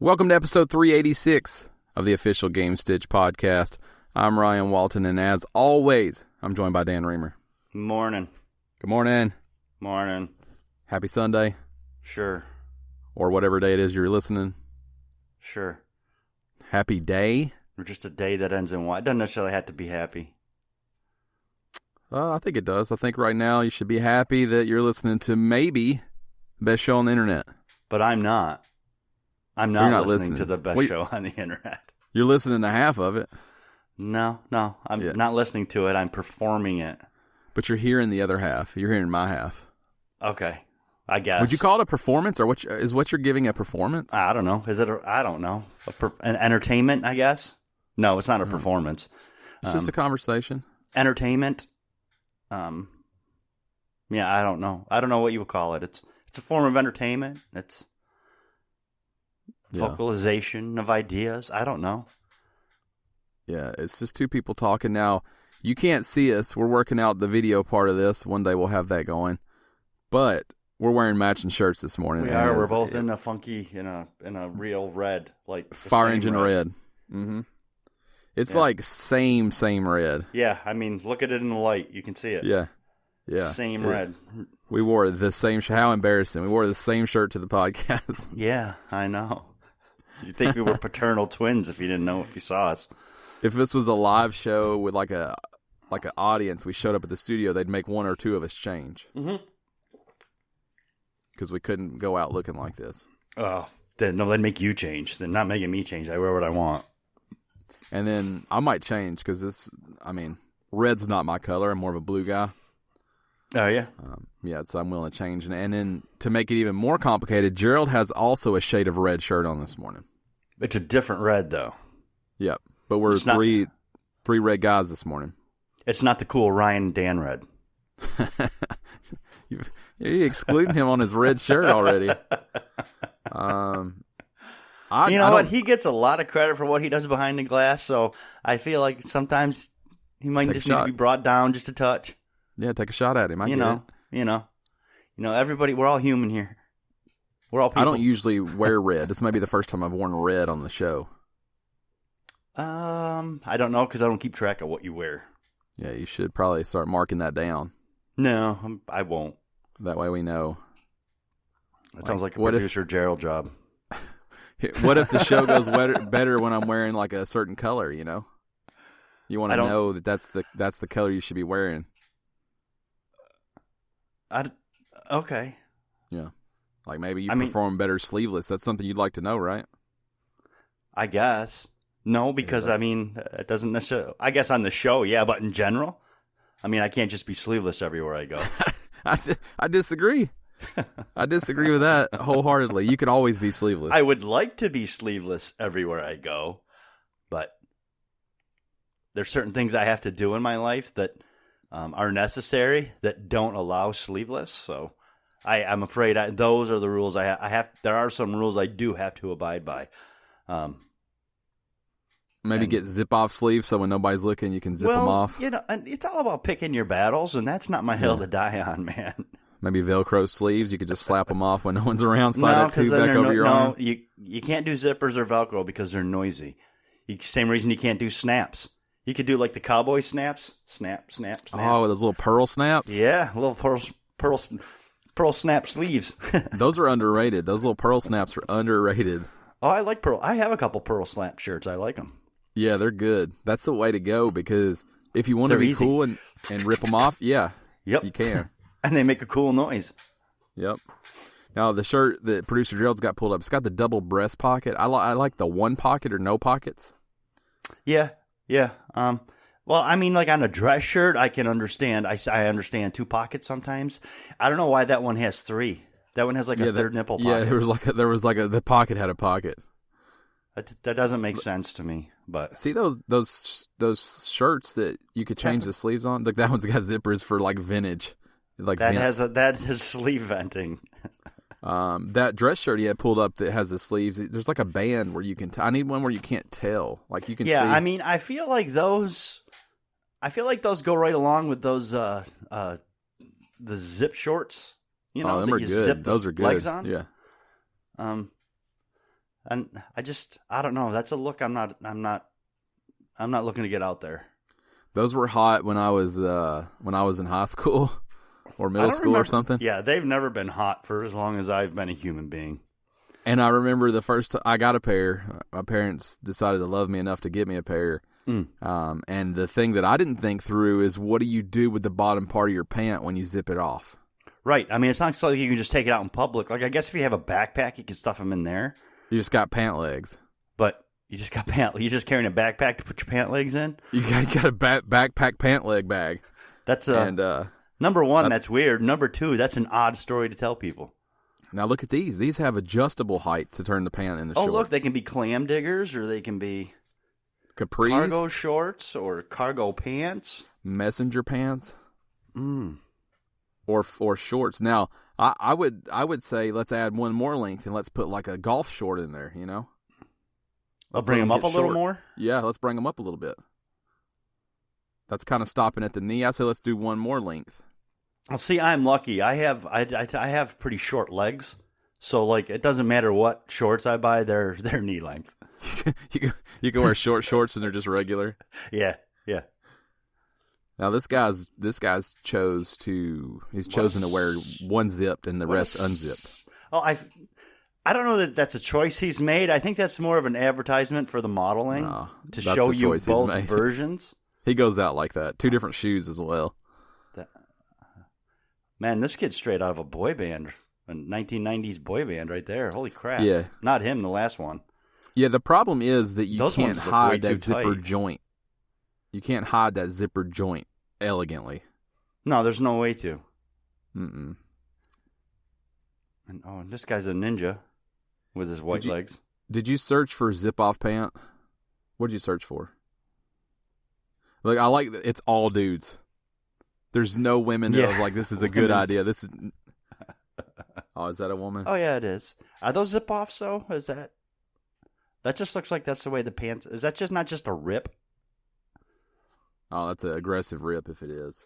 Welcome to episode 386 of the official Gamestitch Podcast. I'm Ryan Walton, and as always, I'm joined by Dan Reamer. Morning. Good morning. Morning. Happy Sunday. Sure. Or whatever day it is you're listening. Sure. Happy day. Or just a day that ends in Y. It doesn't necessarily have to be happy. I think it does. I think right now you should be happy that you're listening to maybe the best show on the internet. But I'm not. I'm not listening to the best show on the internet. You're listening to half of it. No. I'm not listening to it. I'm performing it. But you're hearing the other half. You're hearing my half. Okay. I guess. Would you call it a performance, or what you're giving a performance? I don't know. Is it I don't know. An entertainment, I guess? No, it's not a performance. It's just a conversation. Entertainment. Yeah, I don't know. I don't know what you would call it. It's a form of entertainment. It's vocalization of ideas. I don't know. Yeah, it's just two people talking. Now, you can't see us. We're working out the video part of this. One day we'll have that going. But we're wearing matching shirts this morning. We are. We're both in a funky, in a real red, like fire engine red. Mm-hmm. It's like same red. Yeah, I mean, look at it in the light. You can see it. Yeah. Same red. We wore the same. How embarrassing! We wore the same shirt to the podcast. Yeah, I know. You'd think we were paternal twins if you didn't know if you saw us. If this was a live show with like an audience, we showed up at the studio, they'd make one or two of us change. Mm-hmm. Because we couldn't go out looking like this. Oh, they'd make you change. They're not making me change. I wear what I want. And then I might change because red's not my color. I'm more of a blue guy. Oh, yeah? Yeah, so I'm willing to change. And then to make it even more complicated, Gerald has also a shade of red shirt on this morning. It's a different red, though. Yep. But we're three red guys this morning. It's not the cool Ryan and Dan red. You're excluding him on his red shirt already. You know what? He gets a lot of credit for what he does behind the glass, so I feel like sometimes he might just need to be brought down just a touch. Yeah, take a shot at him. You know, everybody, we're all human here. We're all people. I don't usually wear red. This might be the first time I've worn red on the show. I don't know because I don't keep track of what you wear. Yeah, you should probably start marking that down. No, I won't. That way we know. That sounds like a producer Gerald job. What if the show goes better when I'm wearing like a certain color? You know, you want to know that's the color you should be wearing. Okay. Yeah, like maybe you perform better sleeveless. That's something you'd like to know, right? I guess. No, because it doesn't necessarily. I guess on the show, yeah, but in general, I can't just be sleeveless everywhere I go. I disagree. I disagree with that wholeheartedly. You could always be sleeveless. I would like to be sleeveless everywhere I go, but there's certain things I have to do in my life that are necessary that don't allow sleeveless. So I'm afraid those are the rules I have. There are some rules I do have to abide by. Maybe get zip-off sleeves so when nobody's looking, you can zip them off. And it's all about picking your battles, and that's not my hill to die on, man. Maybe Velcro sleeves. You could just slap them off when no one's around. Slide that tube back over your arm. No, you can't do zippers or Velcro because they're noisy. Same reason you can't do snaps. You could do like the cowboy snaps. Snap, snap, snap. Oh, those little pearl snaps? Yeah, little pearl snap sleeves. Those are underrated. Those little pearl snaps are underrated. Oh, I like pearl. I have a couple pearl snap shirts. I like them. Yeah, they're good. That's the way to go because if you want to be cool and rip them off, you can. And they make a cool noise. Yep. Now, the shirt that producer Gerald's got pulled up, it's got the double breast pocket. I like the one pocket or no pockets. Yeah. Well, like on a dress shirt, I can understand. I understand two pockets sometimes. I don't know why that one has three. That one has like a third nipple pocket. Yeah, the pocket had a pocket. That doesn't make sense to me. But see those shirts that you could change the sleeves on? Like that one's got zippers for like vintage. Like that has sleeve venting. That dress shirt he had pulled up that has the sleeves. There's like a band where you can. I need one where you can't tell. Like you can. Yeah, see. I feel like those go right along with those the zip shorts. Them are good. Those are good. Legs on. Yeah. And I don't know. That's a look I'm not looking to get out there. Those were hot when I was in high school or middle school or something. Yeah, they've never been hot for as long as I've been a human being. And I remember the first time I got a pair, my parents decided to love me enough to get me a pair. And the thing that I didn't think through is, what do you do with the bottom part of your pant when you zip it off? Right. I mean, it's not like you can just take it out in public. Like, I guess if you have a backpack, you can stuff them in there. You just got pant legs. But you just got you're just carrying a backpack to put your pant legs in? You got a backpack pant leg bag. That's number one, that's weird. Number two, that's an odd story to tell people. Now look at these. These have adjustable heights to turn the pant into short. Oh, look, they can be clam diggers, or they can be capris, cargo shorts, or cargo pants, messenger pants, or shorts. Now, I would say let's add one more length and let's put like a golf short in there. You know, I'll bring them up a little more. Yeah, let's bring them up a little bit. That's kind of stopping at the knee. I say let's do one more length. Well, see, I'm lucky. I have pretty short legs, so like it doesn't matter what shorts I buy, they're knee length. you can wear short shorts and they're just regular. Yeah. Now this guy's chosen to wear one zipped and the rest unzipped. Oh, I don't know that that's a choice he's made. I think that's more of an advertisement for the modeling to show you both versions. He goes out like that. Two different shoes as well. Man, this kid's straight out of a boy band, a 1990s boy band right there. Holy crap. Yeah. Not him, the last one. Yeah, the problem is that you can't hide that zipper tight. joint. You can't hide that zipper joint elegantly. No, there's no way to. Mm-mm. And this guy's a ninja with his white legs. Did you search for zip-off pant? What did you search for? Like, I like that it's all dudes. There's no women that are like, this is a good idea. This is. Oh, is that a woman? Oh yeah, it is. Are those zip offs though? Is that? That just looks like that's the way the pants. Is that just not just a rip? Oh, that's an aggressive rip if it is.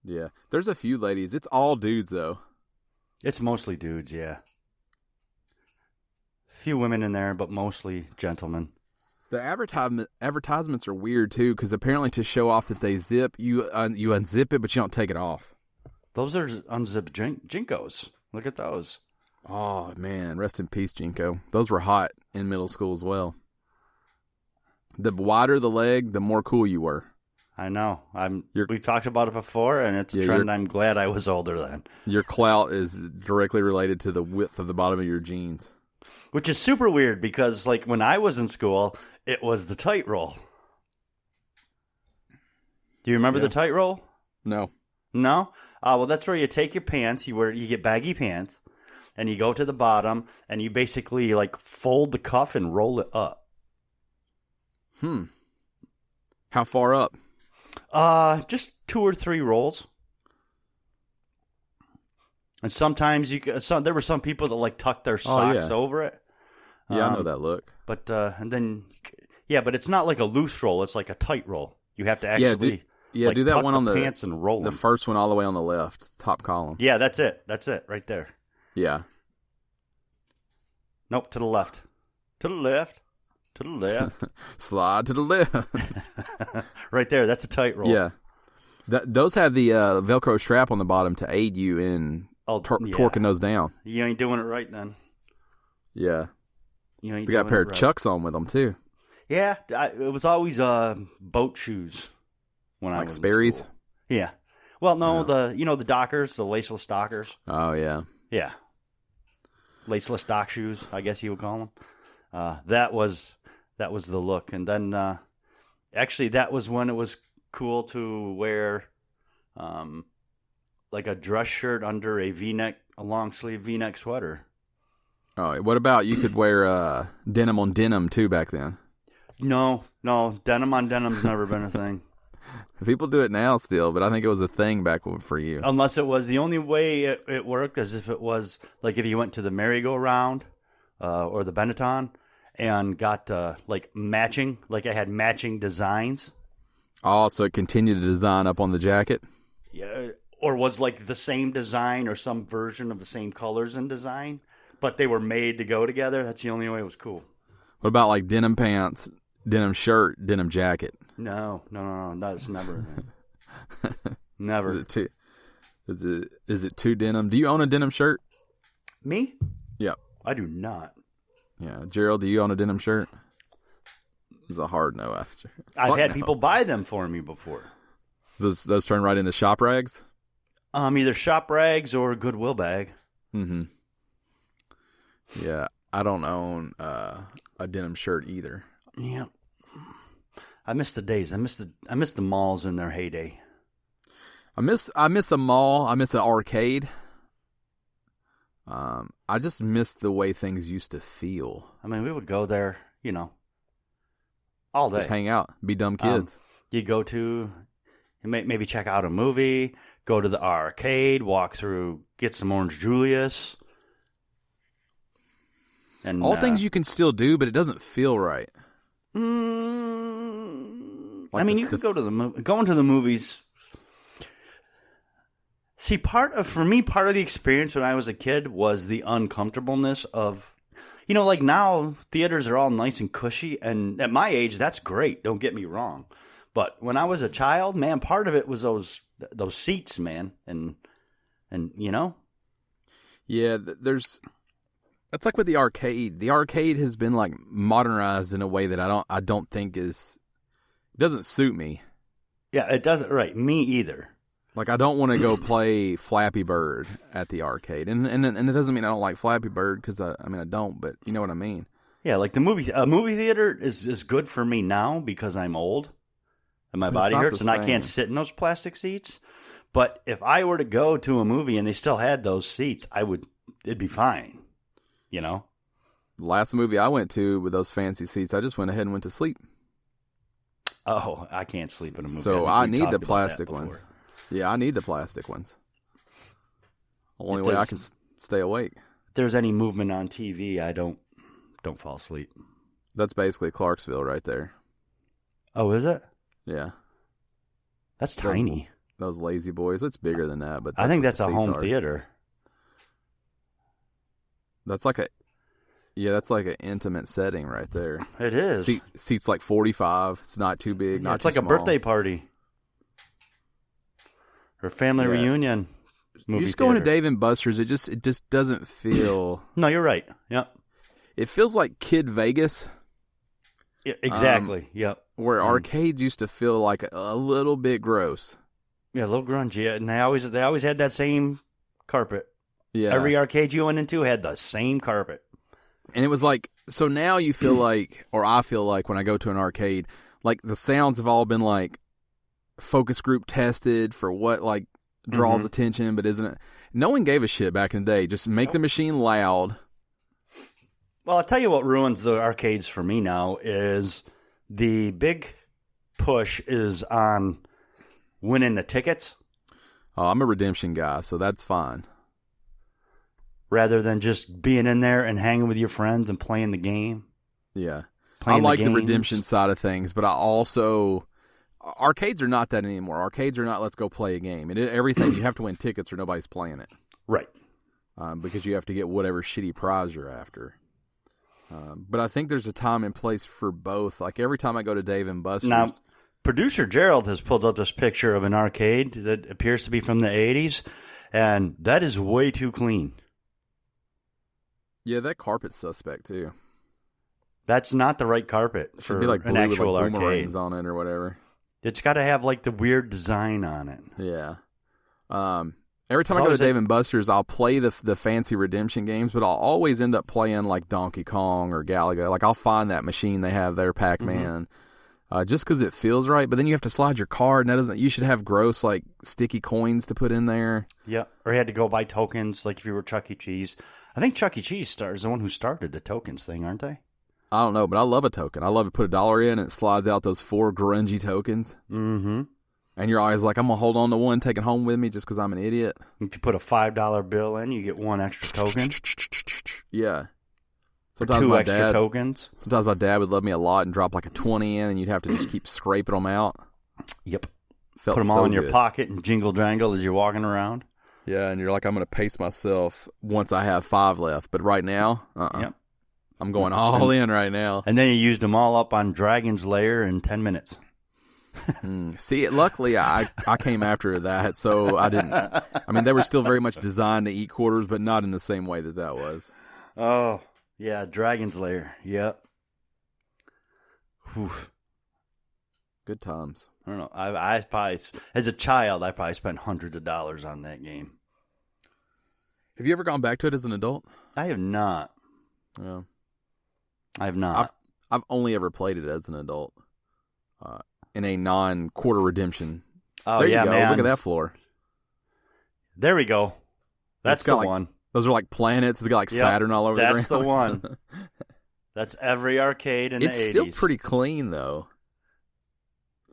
Yeah, there's a few ladies. It's all dudes though. It's mostly dudes, yeah. Few women in there, but mostly gentlemen. The advertisements are weird too, because apparently to show off that they zip, you unzip it, but you don't take it off. Those are unzipped Jinkos. Look at those. Oh man, rest in peace, Jinko. Those were hot in middle school as well. The wider the leg, the more cool you were. I know. We've talked about it before, and it's a trend. I'm glad I was older then. Your clout is directly related to the width of the bottom of your jeans. Which is super weird because, like, when I was in school, it was the tight roll. Do you remember the tight roll? No. No? Well, that's where you take your pants, you get baggy pants, and you go to the bottom, and you basically, like, fold the cuff and roll it up. How far up? Just 2 or 3 rolls. And sometimes there were some people that like tucked their socks over it. Yeah, I know that look. But but it's not like a loose roll. It's like a tight roll. You have to actually do that one on the pants and roll the them. first one all the way on the left, top column. Yeah, that's it. That's it right there. Yeah. Nope, to the left. To the left. To the left. Slide to the left. Right there. That's a tight roll. Yeah. Those have the Velcro strap on the bottom to aid you in torquing those down. You ain't doing it right then. Yeah. You ain't we got a pair of Chucks on with them too. Yeah, it was always boat shoes when I was Sperry's? in school. Yeah. Well, no, the Dockers, the laceless Dockers. Oh yeah. Yeah. Laceless dock shoes, I guess you would call them. That was the look, and then actually that was when it was cool to wear like a dress shirt under a long sleeve V-neck sweater. Oh, what about you could wear denim on denim too back then? No, denim on denim's never been a thing. People do it now still, but I think it was a thing back for you. Unless it was the only way it worked, as if it was like if you went to the merry-go-round or the Benetton and got like matching, like I had matching designs. Oh, so it continued to design up on the jacket? Yeah, or was like the same design or some version of the same colors and design. but they were made to go together. That's the only way it was cool. What about like denim pants, denim shirt, denim jacket? No. That's never a thing. Never. Is it too denim? Do you own a denim shirt? Me? Yeah. I do not. Yeah. Gerald, do you own a denim shirt? It's a hard no after. I've had people buy them for me before. Those turn right into shop rags? Either shop rags or Goodwill bag. Mm-hmm. Yeah. I don't own a denim shirt either. Yeah. I miss the days. I miss the malls in their heyday. I miss a mall. I miss an arcade. I just miss the way things used to feel. I mean, we would go there, all day. Just hang out, be dumb kids. You go to, maybe check out a movie, go to the arcade, walk through, get some Orange Julius. And all things you can still do, but it doesn't feel right. Like you could go to going to the movies. See, part of the experience when I was a kid was the uncomfortableness of, like now theaters are all nice and cushy, and at my age that's great. Don't get me wrong, but when I was a child, man, part of it was those seats, man, and yeah, that's like with the arcade. The arcade has been like modernized in a way that I don't think doesn't suit me. Yeah, it doesn't. Right, me either. Like, I don't want to go play Flappy Bird at the arcade. And it doesn't mean I don't like Flappy Bird, because, I don't, but you know what I mean. Yeah, like the movie theater is good for me now because I'm old and my body hurts and I can't sit in those plastic seats. But if I were to go to a movie and they still had those seats, it'd be fine, The last movie I went to with those fancy seats, I just went ahead and went to sleep. Oh, I can't sleep in a movie. So I need the plastic ones. Yeah, I need the plastic ones. Only way I can stay awake. If there's any movement on TV, I don't fall asleep. That's basically Clarksville right there. Oh, is it? Yeah. That's tiny. Those lazy boys. It's bigger than that, but I think that's a home theater. That's like an intimate setting right there. It is. Seats like 45. It's not too big. Not it's too like small. A birthday party. Or family reunion. You just go into Dave & Buster's, it just doesn't feel. No, you're right. Yep. It feels like Kid Vegas. Yeah, exactly. Yep. Where arcades used to feel like a little bit gross. Yeah, a little grungy. Yeah, and they always had that same carpet. Yeah. Every arcade you went into had the same carpet. And it was like, so now you feel like, or I feel like when I go to an arcade, like the sounds have all been like focus group tested for what like draws attention, but isn't it? No one gave a shit back in the day. Just make the machine loud. Well, I'll tell you what ruins the arcades for me now is the big push is on winning the tickets. Oh, I'm a redemption guy, so that's fine. Rather than just being in there and hanging with your friends and playing the game. Yeah. I like the redemption side of things, but I also... Arcades are not that anymore. Arcades are not, let's go play a game. Everything, you have to win tickets or nobody's playing it. Right. Because you have to get whatever shitty prize you're after. But I think there's a time and place for both. Like every time I go to Dave & Buster's... Now, producer Gerald has pulled up this picture of an arcade that appears to be from the 80s, and that is way too clean. Yeah, that carpet's suspect, too. That's not the right carpet for like an actual with like arcade. Boomerangs on it or whatever. It's got to have like the weird design on it. Yeah. Every time I go to Dave & Buster's, I'll play the fancy redemption games, but I'll always end up playing like Donkey Kong or Galaga. Like I'll find that machine they have there, Pac-Man, just because it feels right. But then you have to slide your card, and you should have gross like sticky coins to put in there. Yeah, or you had to go buy tokens, like if you were Chuck E. Cheese. I think Chuck E. Cheese is the one who started the tokens thing, aren't they? I don't know, but I love a token. I love to put $1 in and it slides out those 4 grungy tokens. Mm-hmm. And you're always like, I'm going to hold on to one, take it home with me just because I'm an idiot. If you put a $5 bill in, you get 1 extra token. Yeah. Sometimes 2 extra tokens. Sometimes my dad would love me a lot and drop like a 20 in and you'd have to just keep scraping them out. Yep. Felt put them so all in good. your pocket and jingle jangle as you're walking around. Yeah, and you're like, I'm going to pace myself once I have 5 left. But right now, Yep. I'm going all in right now. And then you used them all up on Dragon's Lair in 10 minutes. See, luckily I came after that, so I didn't. I mean, they were still very much designed to eat quarters, but not in the same way that was. Oh, yeah, Dragon's Lair. Yep. Whew. Good times. I don't know. I probably, as a child, I probably spent hundreds of dollars on that game. Have you ever gone back to it as an adult? I have not. Yeah. I have not. I've only ever played it as an adult. In a non-quarter redemption. Oh, there you yeah, go. man. Look at that floor. There we go. That's the one. Those are like planets. It's got like Saturn all over the ground. That's the one. That's every arcade in the 80s. It's still pretty clean, though.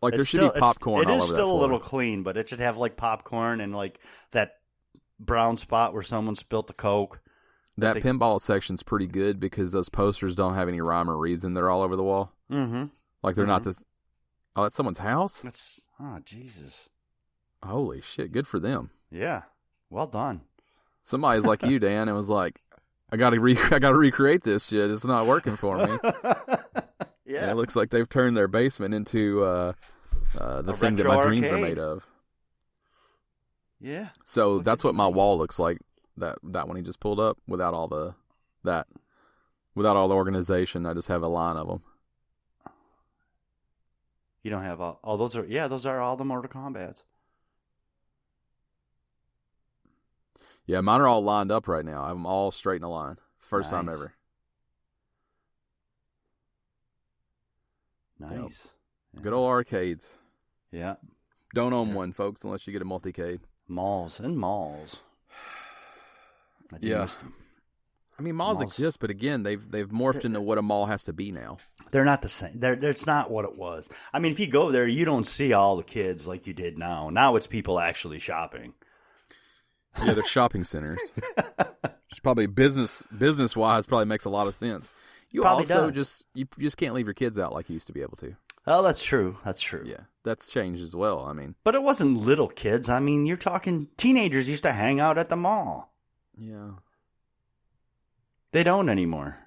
Like, there should be popcorn all over that floor. It is still a little clean, but it should have, like, popcorn and, like, that brown spot where someone spilt the Coke. That pinball section's pretty good because those posters don't have any rhyme or reason. They're all over the wall. Mm-hmm. Like, they're not this... Oh, that's someone's house? Oh, Jesus. Holy shit, good for them. Yeah, well done. Somebody's like you, Dan, and was like, I gotta recreate this shit. It's not working for me. Yeah. And it looks like they've turned their basement into the thing that my dreams are made of. Yeah. So that's what my wall looks like. That one he just pulled up without all the organization. I just have a line of them. You don't have all those are those are all the Mortal Kombats. Yeah, mine are all lined up right now. I have them all straight in a line. First time ever. Nice. Yep. Good old arcades. Yeah. Don't own one, folks, unless you get a multicade. Malls. Yeah. I mean, malls exist, but again, they've morphed into what a mall has to be now. They're not the same. It's not what it was. I mean, if you go there, you don't see all the kids like you did now. Now it's people actually shopping. Yeah, they're shopping centers. Which probably business-wise probably makes a lot of sense. You just can't leave your kids out like you used to be able to. Oh, that's true. Yeah, that's changed as well. I mean, but it wasn't little kids. I mean, you're talking teenagers used to hang out at the mall. Yeah. They don't anymore.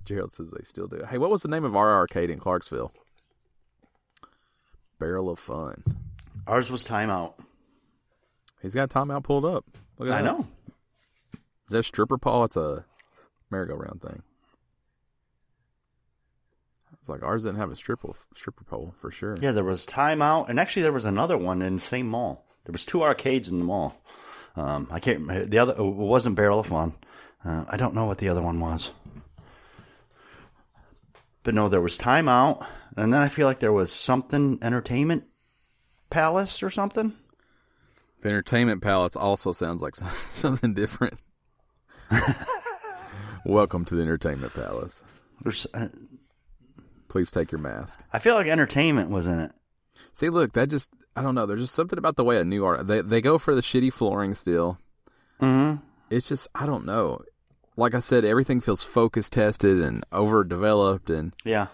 Gerald says they still do. Hey, what was the name of our arcade in Clarksville? Barrel of Fun. Ours was Timeout. He's got Timeout pulled up. Look at that. I know. Is that stripper pole? It's a merry-go-round thing. It's like ours didn't have a stripper pole for sure. Yeah, there was Timeout, and actually there was another one in the same mall. There was 2 arcades in the mall. I can't remember. The other, it wasn't Barrel of Fun. I don't know what the other one was. But no, there was Timeout, and then I feel like there was something Entertainment Palace or something. The Entertainment Palace also sounds like something different. Welcome to the Entertainment Palace. Please take your mask. I feel like Entertainment was in it. See, look, I don't know. There's just something about the way a new art. They go for the shitty flooring still. Mm-hmm. It's just, I don't know. Like I said, everything feels focus tested and overdeveloped, and yeah.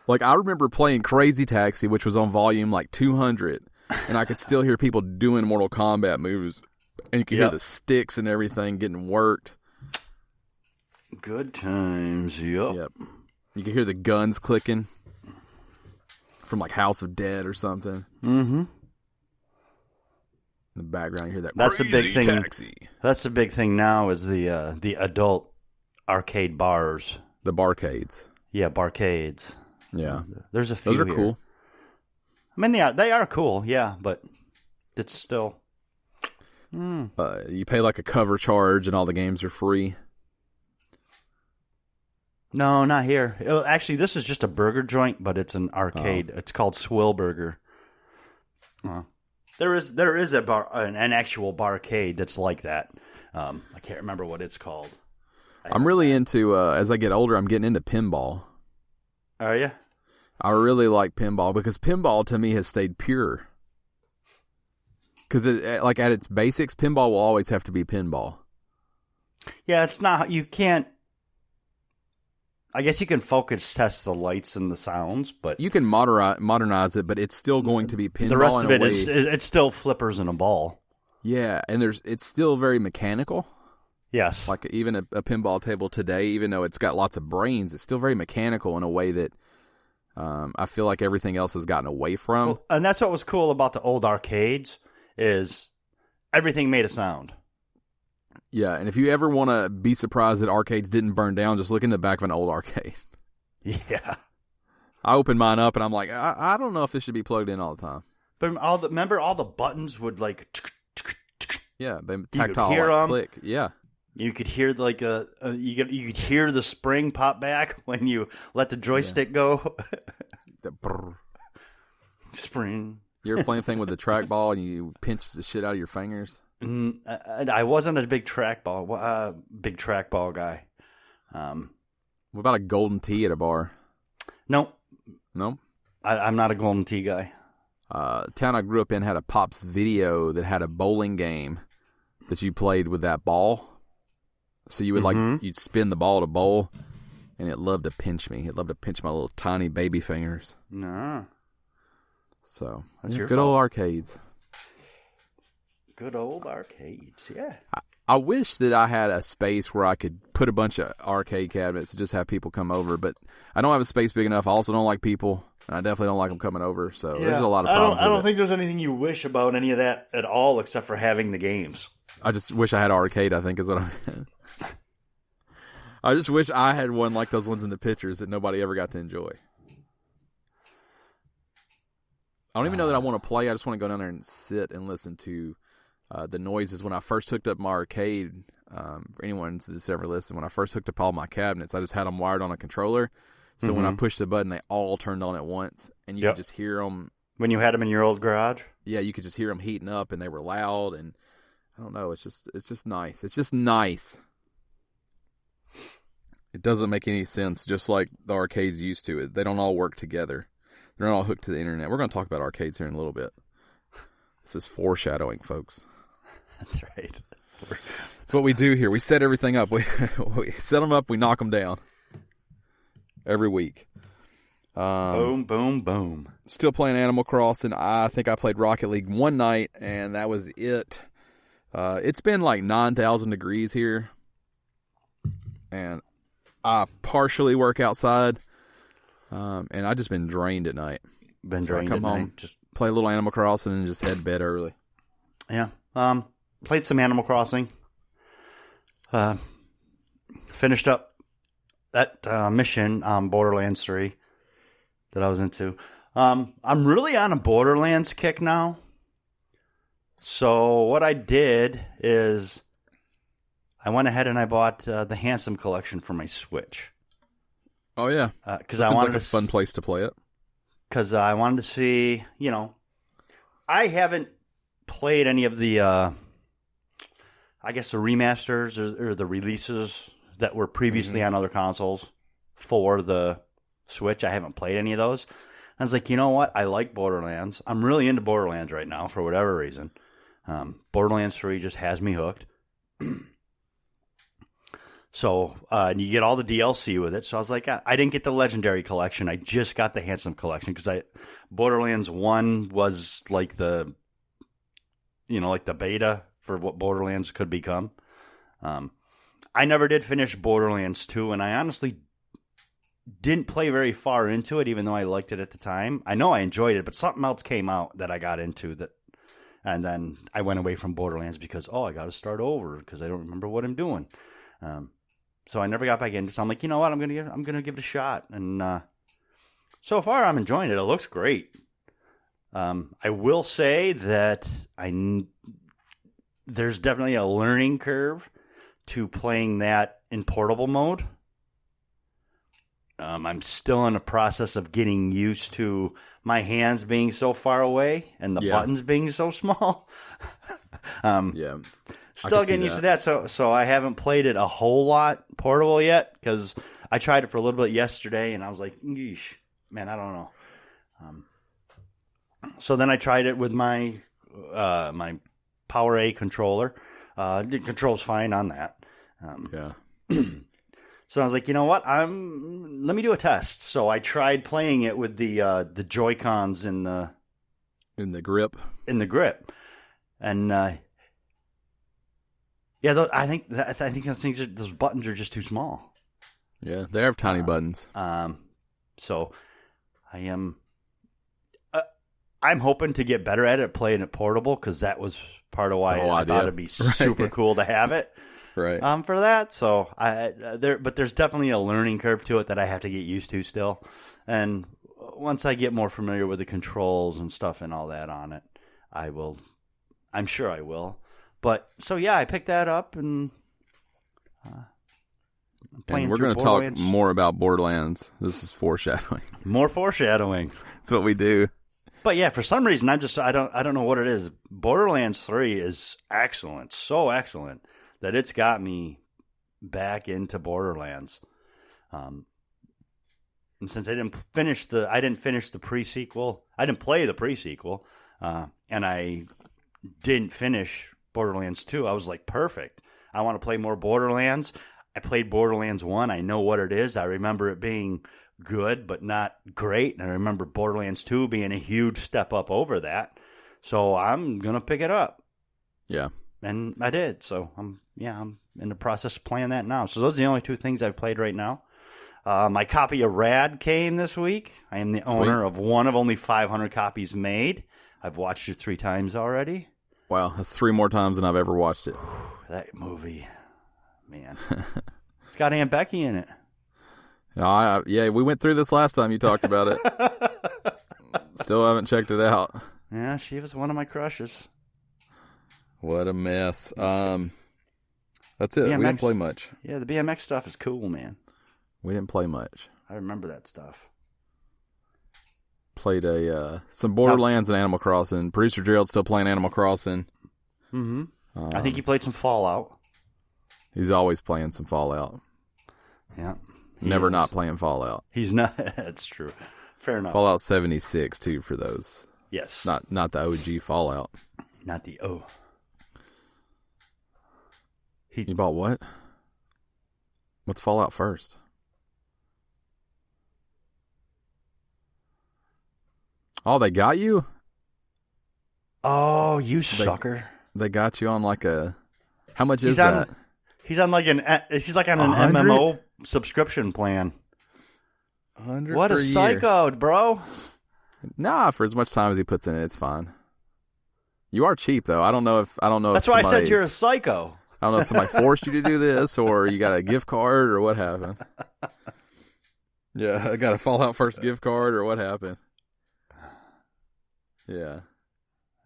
Like I remember playing Crazy Taxi, which was on volume like 200, and I could still hear people doing Mortal Kombat moves, and you could hear the sticks and everything getting worked. Good times. Yep. You could hear the guns clicking from like House of Dead or something. Mm-hmm. In the background, you hear that. That's the big thing. Taxi. That's the big thing now is the adult arcade bars. The barcades. Yeah, barcades. Yeah, there's a few. Those are cool. I mean, they are cool. Yeah, but it's still. You pay like a cover charge, and all the games are free. No, not here. Actually, this is just a burger joint, but it's an arcade. It's called Swill Burger. There is an actual barcade that's like that. I can't remember what it's called. I'm really into as I get older, I'm getting into pinball. Are you? I really like pinball because pinball to me has stayed pure. Because like at its basics, pinball will always have to be pinball. Yeah, it's not. You can't. I guess you can focus test the lights and the sounds, but you can modernize it, but it's still going to be pinball. The rest of it is it's still flippers and a ball. Yeah, and it's still very mechanical. Yes. Like even a pinball table today, even though it's got lots of brains, it's still very mechanical in a way that I feel like everything else has gotten away from. Well, and that's what was cool about the old arcades is everything made a sound. Yeah, and if you ever want to be surprised that arcades didn't burn down, just look in the back of an old arcade. Yeah. I opened mine up and I'm like, I don't know if this should be plugged in all the time. But remember all the buttons would like... Yeah, they tactile like click. Yeah. You could hear like you could hear the spring pop back when you let the joystick go. The brrr. Spring. You ever play anything with the trackball and you pinch the shit out of your fingers? I wasn't a big trackball guy. What about a golden tee at a bar? No. I'm not a golden tee guy. Town I grew up in had a Pops Video that had a bowling game that you played with that ball. So you would you'd spin the ball to bowl, and it loved to pinch me. It loved to pinch my little tiny baby fingers. Nah. So that's your good fault. old arcades. Good old arcades, yeah. I wish that I had a space where I could put a bunch of arcade cabinets and just have people come over, but I don't have a space big enough. I also don't like people, and I definitely don't like them coming over, so there's a lot of problems I don't think there's anything you wish about any of that at all except for having the games. I just wish I had an arcade, I think is what I meant. I just wish I had one like those ones in the pictures that nobody ever got to enjoy. I don't even know that I want to play. I just want to go down there and sit and listen to the noises. When I first hooked up my arcade, for anyone that's ever listened, when I first hooked up all my cabinets, I just had them wired on a controller. So when I pushed the button, they all turned on at once, and you could just hear them. When you had them in your old garage? Yeah, you could just hear them heating up, and they were loud, and I don't know. It's just nice. It's just nice. It doesn't make any sense, just like the arcades used to. They don't all work together. They're not all hooked to the internet. We're going to talk about arcades here in a little bit. This is foreshadowing, folks. That's right. That's what we do here. We set everything up. We set them up, we knock them down. Every week. Boom, boom, boom. Still playing Animal Crossing. I think I played Rocket League one night, and that was it. It's been like 9,000 degrees here. And I partially work outside, and I just been drained at night. Drained I come at home, night. Just play a little Animal Crossing, and just head to bed early. Yeah. Played some Animal Crossing. Finished up that mission on Borderlands 3 that I was into. I'm really on a Borderlands kick now. So what I did is I went ahead and I bought the Handsome Collection for my Switch. Oh yeah, because I wanted like a fun place to play it. Because I wanted to see, I haven't played any of the, I guess the remasters or the releases that were previously on other consoles for the Switch. I haven't played any of those. I was like, you know what? I like Borderlands. I'm really into Borderlands right now for whatever reason. Borderlands 3 just has me hooked. So, and you get all the DLC with it. So I was like, I didn't get the Legendary Collection. I just got the Handsome Collection because Borderlands 1 was like the beta for what Borderlands could become. I never did finish Borderlands 2, and I honestly didn't play very far into it, even though I liked it at the time. I know I enjoyed it, but something else came out that I got into and then I went away from Borderlands because, I got to start over because I don't remember what I'm doing. So I never got back into it. So I'm like, you know what? I'm gonna give it a shot. And so far, I'm enjoying it. It looks great. I will say that there's definitely a learning curve to playing that in portable mode. I'm still in the process of getting used to my hands being so far away and the buttons being so small. Still getting used to that. So I haven't played it a whole lot portable yet because I tried it for a little bit yesterday and I was like, yeesh, man, I don't know. So then I tried it with my my Power A controller. The controls fine on that. So I was like, you know what? Let me do a test. So I tried playing it with the Joy-Cons in the grip. And I think those buttons are just too small. Yeah, they have tiny buttons. So I am. I'm hoping to get better at it, playing it portable, because that was part of why I thought it'd be super cool to have it. Right. For that. So but there's definitely a learning curve to it that I have to get used to still. And once I get more familiar with the controls and stuff and all that on it, I'm sure I will. But so yeah, I picked that up and we're going to talk more about Borderlands. This is foreshadowing. More foreshadowing. That's what we do. But yeah, for some reason I don't know what it is. Borderlands 3 is excellent, so excellent that it's got me back into Borderlands. And since I didn't finish the pre-sequel, I didn't play the pre-sequel, and I didn't finish Borderlands 2. I was like, perfect. I want to play more Borderlands. I played Borderlands 1. I know what it is. I remember it being good, but not great. And I remember Borderlands 2 being a huge step up over that. So I'm going to pick it up. Yeah. And I did. So I'm in the process of playing that now. So those are the only two things I've played right now. My copy of Rad came this week. I am the owner of one of only 500 copies made. I've watched it 3 times already. Wow, that's 3 more times than I've ever watched it. That movie, man. It's got Aunt Becky in it. Yeah, we went through this last time you talked about it. Still haven't checked it out. Yeah, she was one of my crushes. What a mess. That's it. BMX, we didn't play much. Yeah, the BMX stuff is cool, man. We didn't play much. I remember that stuff. Played some Borderlands and Animal Crossing. Producer Gerald's still playing Animal Crossing. Mm-hmm. I think he played some Fallout. He's always playing some Fallout. Yeah. Never not playing Fallout. He's not. That's true. Fair enough. Fallout 76 too for those. Yes. Not the OG Fallout. Not the O. You bought what? What's Fallout first? Oh, they got you? Oh, you sucker. They got you on like a... How much is that? He's on like an MMO subscription plan. 100 What a psycho, bro. Nah, for as much time as he puts in it, it's fine. You are cheap though. I don't know if That's why I said you're a psycho. I don't know if somebody forced you to do this or you got a gift card or what happened. Yeah, I got a Fallout First gift card or what happened. Yeah.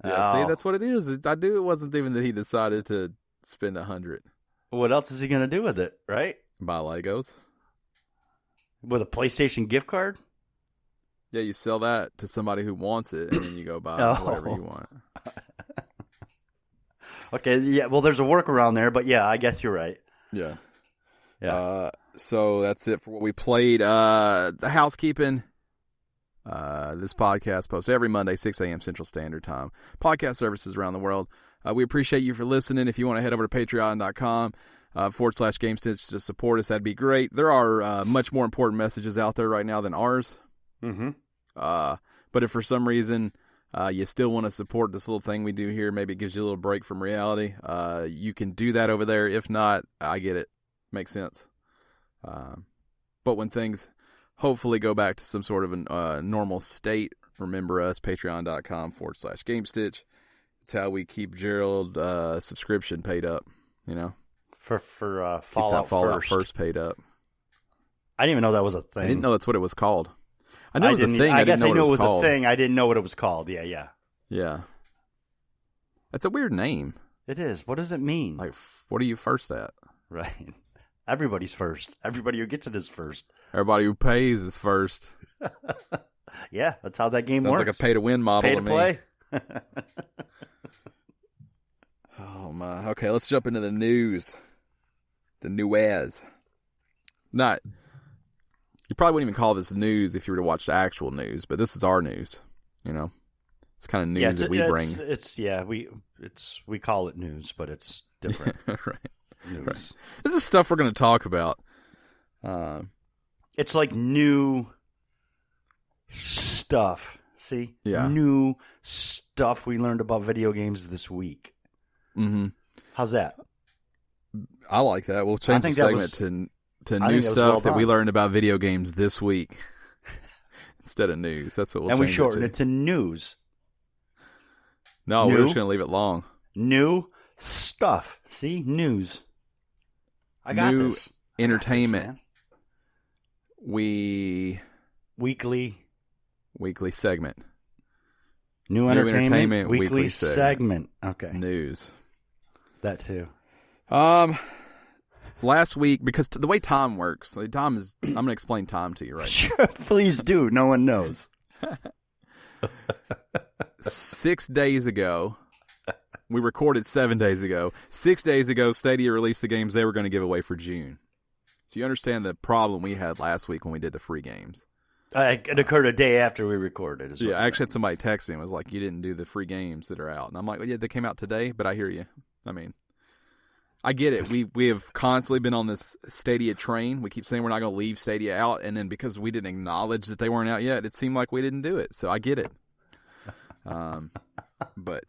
Yeah, see, that's what it is. It wasn't even that he decided to spend 100. What else is he going to do with it, right? Buy Legos. With a PlayStation gift card? Yeah, you sell that to somebody who wants it, and then you go buy whatever you want. Okay, yeah, well, there's a workaround there, but yeah, I guess you're right. Yeah. Yeah. So that's it for what we played. The housekeeping. This podcast posts every Monday, 6 a.m. Central Standard Time. Podcast services around the world. We appreciate you for listening. If you want to head over to patreon.com /Gamestitch to support us, that'd be great. There are much more important messages out there right now than ours. Mm-hmm. But if for some reason you still want to support this little thing we do here, maybe it gives you a little break from reality, you can do that over there. If not, I get it. Makes sense. But when things hopefully go back to some sort of a normal state, remember us, patreon.com /Gamestitch. It's how we keep Gerald subscription paid up, you know? For Fallout, keep that Fallout first paid up. I didn't even know that was a thing. I didn't know that's what it was called. I know it was a thing. I guess I knew it was a thing. I didn't know what it was called. Yeah. Yeah. That's a weird name. It is. What does it mean? Like, what are you first at? Right. Everybody's first. Everybody who gets it is first. Everybody who pays is first. Yeah, that's how that game Sounds works. like a pay-to-win model Pay to me. play. Oh, my. Okay, let's jump into the news. The news. You probably wouldn't even call this news if you were to watch the actual news, but this is our news, you know? It's kind of news that we bring. We call it news, but it's different. Right. News. Right. This is stuff we're going to talk about. It's like new stuff. See? Yeah. New stuff we learned about video games this week. Mm-hmm. How's that? I like that. We'll change the segment to new stuff that we learned about video games this week instead of news. That's what we'll change. And we shorten it to news. No, we're just going to leave it long. New stuff. See? News. I got new this. Entertainment. Weekly segment. New entertainment weekly segment. Okay. News. That too. Last week, because the way time works, I'm going to explain time to you right now. Sure, please do. No one knows. 6 days ago, we recorded 7 days ago. 6 days ago, Stadia released the games they were going to give away for June. So you understand the problem we had last week when we did the free games. It occurred a day after we recorded. Yeah, I actually had somebody text me and was like, you didn't do the free games that are out. And I'm like, well, yeah, they came out today, but I hear you. I mean, I get it. We have constantly been on this Stadia train. We keep saying we're not going to leave Stadia out, and then because we didn't acknowledge that they weren't out yet, it seemed like we didn't do it. So I get it. But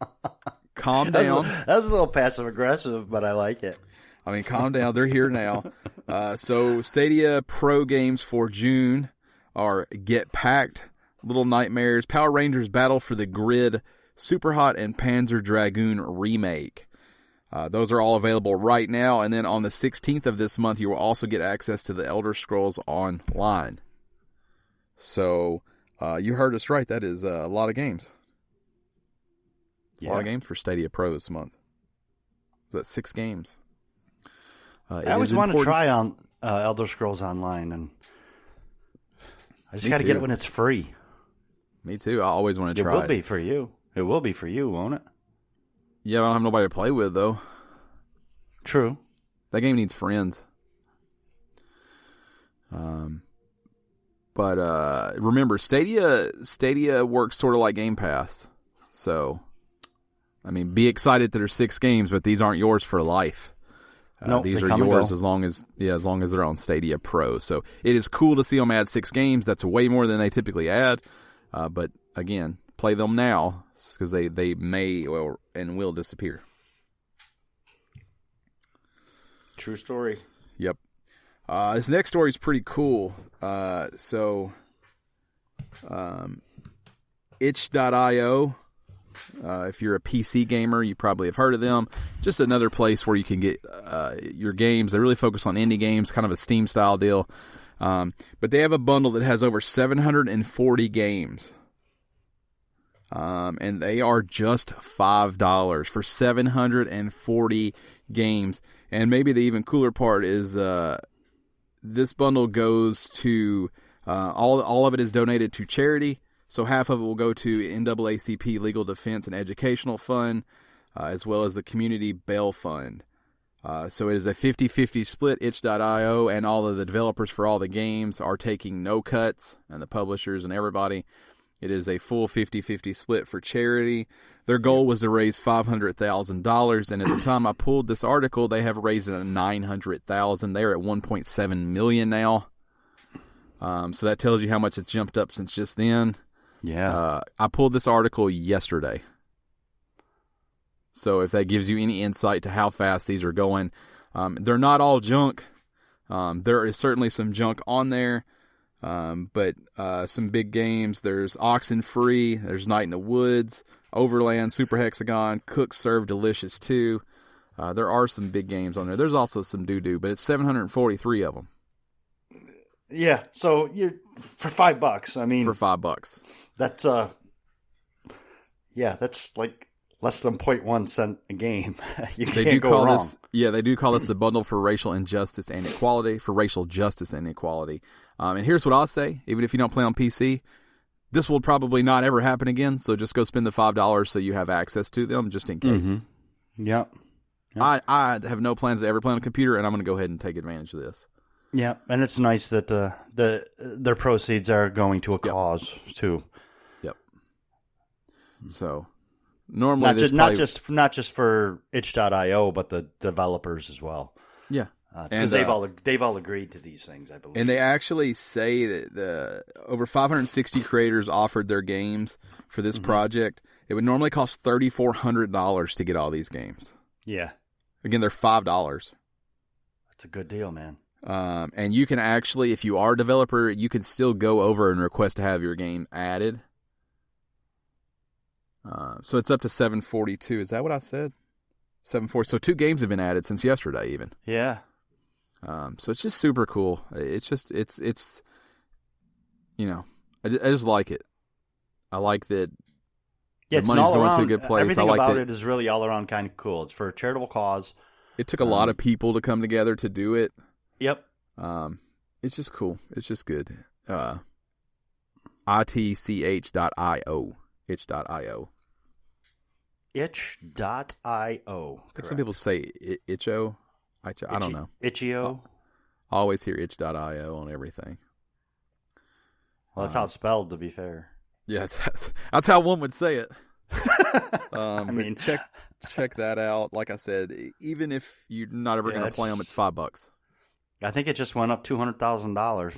calm down. That was a little passive-aggressive, but I like it. I mean, calm down. They're here now. So Stadia Pro games for June are Get Packed, Little Nightmares, Power Rangers Battle for the Grid, Super Hot, and Panzer Dragoon Remake. Those are all available right now. And then on the 16th of this month, you will also get access to the Elder Scrolls Online. So you heard us right. That is a lot of games. Yeah. A lot of games for Stadia Pro this month. Is that 6 games? I always want to try on Elder Scrolls Online, and I just got to get it when it's free. Me too. I always want to try it. It will be for you. It will be for you, won't it? Yeah, I don't have nobody to play with, though. True. That game needs friends. But remember, Stadia works sort of like Game Pass. So, I mean, be excited that there's 6 games, but these aren't yours for life. No, these are yours as long as they're on Stadia Pro. So it is cool to see them add 6 games. That's way more than they typically add. But again, play them now because they may and will disappear. True story. Yep. This next story is pretty cool. Itch.io. If you're a PC gamer, you probably have heard of them. Just another place where you can get your games. They really focus on indie games, kind of a Steam style deal. But they have a bundle that has over 740 games. And they are just $5 for 740 games. And maybe the even cooler part is this bundle goes to all of it is donated to charity. So half of it will go to NAACP Legal Defense and Educational Fund, as well as the Community Bail Fund. So it is a 50-50 split. Itch.io and all of the developers for all the games are taking no cuts, and the publishers and everybody. It is a full 50-50 split for charity. Their goal was to raise $500,000, and at the time I pulled this article, they have raised it at $900,000. They're at $1.7 million now. So that tells you how much it's jumped up since just then. Yeah. I pulled this article yesterday. So if that gives you any insight to how fast these are going, they're not all junk. There is certainly some junk on there, but some big games. There's Oxenfree, there's Night in the Woods, Overland, Super Hexagon, Cook Serve Delicious 2. There are some big games on there. There's also some doo-doo, but it's 743 of them. Yeah, so you're for $5. I mean, for $5, that's that's like less than 0.1 cent a game. You can't go wrong. They do call this the bundle for racial injustice and equality. And here's what I'll say: even if you don't play on PC, this will probably not ever happen again. So just go spend the $5 so you have access to them, just in case. Mm-hmm. Yep. I have no plans to ever play on a computer, and I'm going to go ahead and take advantage of this. Yeah, and it's nice that their proceeds are going to a cause too. Yep. So normally not just for itch.io, but the developers as well. Yeah. Because they've all agreed to these things, I believe. And they actually say that the over 560 creators offered their games for this project. It would normally cost $3,400 to get all these games. Yeah. Again, they're $5. That's a good deal, man. And you can actually, if you are a developer, you can still go over and request to have your game added. So it's up to 742. Is that what I said? 740. So 2 games have been added since yesterday, even. Yeah. So it's just super cool. It's just, it's you know, I just like it. I like that. Yeah, the money's going to a good place. Everything I like about it is really all around kind of cool. It's for a charitable cause. It took a lot of people to come together to do it. Yep. It's just cool. It's just good. itch.io. Itch.io. Itch.io. Some people say itcho. I don't know. Itch.io. I always hear itch.io on everything. Well, that's how it's spelled, to be fair. Yeah, that's how one would say it. I mean, check that out. Like I said, even if you're not ever going to play them, it's $5. I think it just went up $200,000.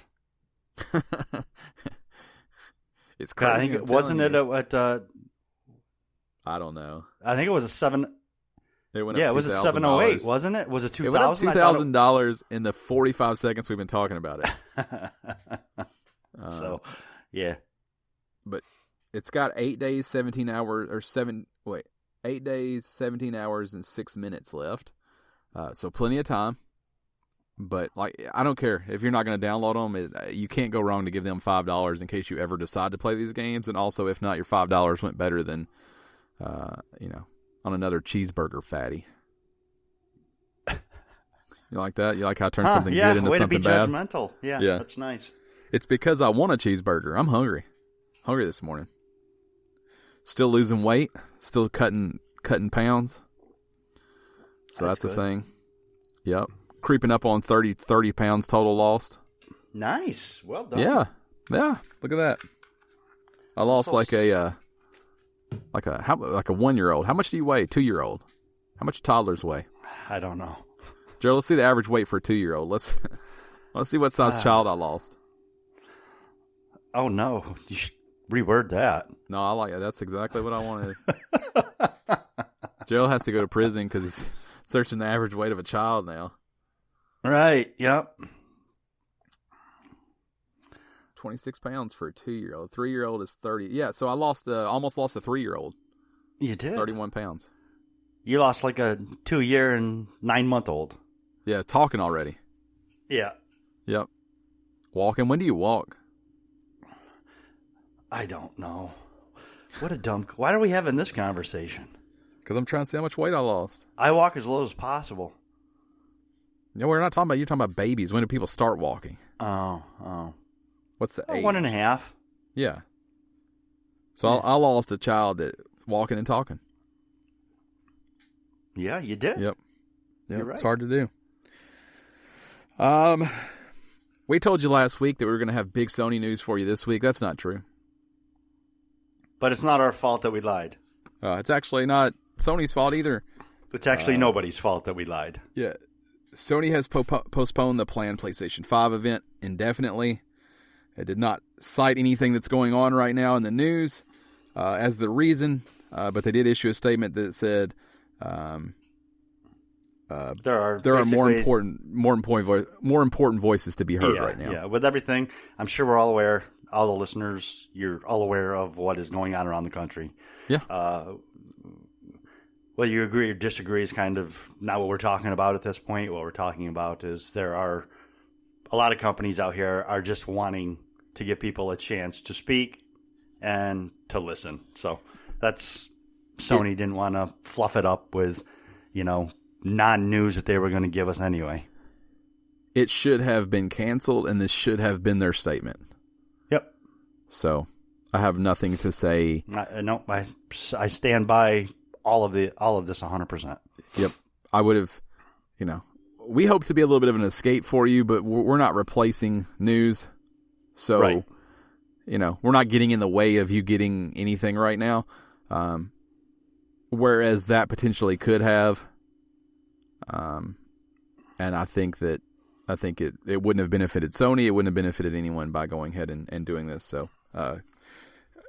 It's crazy. I think wasn't it at? I don't know. I think it was a 7. It went up it was a 708, wasn't it? Was it 2,000? It went up $2,000 in the 45 seconds we've been talking about it. So, yeah. But it's got 8 days, 17 hours, or 8 days, 17 hours, and 6 minutes left. So plenty of time. But I don't care if you're not going to download them. You can't go wrong to give them $5 in case you ever decide to play these games. And also, if not, your $5 went better than, on another cheeseburger fatty. You like that? You like how I turned something good into something bad? Yeah, way to be judgmental. Yeah, that's nice. It's because I want a cheeseburger. I'm hungry. Hungry this morning. Still losing weight. Still cutting pounds. So that's a thing. Yep. Creeping up on 30 pounds total lost. Nice. Well done. Yeah. Look at that. I lost like a 1-year-old. How much do you weigh? 2-year-old. How much do toddlers weigh? I don't know. Joe, let's see the average weight for a 2-year-old. Let's see what size child I lost. Oh no, you should reword that. No, I like it. That's exactly what I wanted. Joe has to go to prison because he's searching the average weight of a child now. Right. Yep. 26 pounds for a 2-year-old. 3-year-old is 30. Yeah, so I almost lost a 3-year-old. You did? 31 pounds. You lost like a 2-year and 9-month-old. Yeah, talking already. Yeah. Yep. Walking. When do you walk? I don't know. What a dumb... Why are we having this conversation? Because I'm trying to see how much weight I lost. I walk as low as possible. No, we're not talking about... You're talking about babies. When do people start walking? Oh. What's the age? 1.5. Yeah. So I lost a child that walking and talking. Yeah, you did. Yep. You're right. It's hard to do. We told you last week that we were going to have big Sony news for you this week. That's not true. But it's not our fault that we lied. It's actually not Sony's fault either. It's actually nobody's fault that we lied. Yeah. Sony has postponed the planned PlayStation 5 event indefinitely. It did not cite anything that's going on right now in the news as the reason, but they did issue a statement that said there are more important voices to be heard right now. Yeah, with everything, I'm sure we're all aware. All the listeners, you're all aware of what is going on around the country. Yeah. Whether you agree or disagree is kind of not what we're talking about at this point. What we're talking about is there are a lot of companies out here are just wanting to give people a chance to speak and to listen. So that's Sony didn't want to fluff it up with, non-news that they were going to give us anyway. It should have been canceled, and this should have been their statement. Yep. So I have nothing to say. No, I stand by all of this 100%. Yep. I would have, we hope to be a little bit of an escape for you, but we're not replacing news. So, right. We're not getting in the way of you getting anything right now. Whereas that potentially could have. And I think it wouldn't have benefited Sony. It wouldn't have benefited anyone by going ahead and doing this. So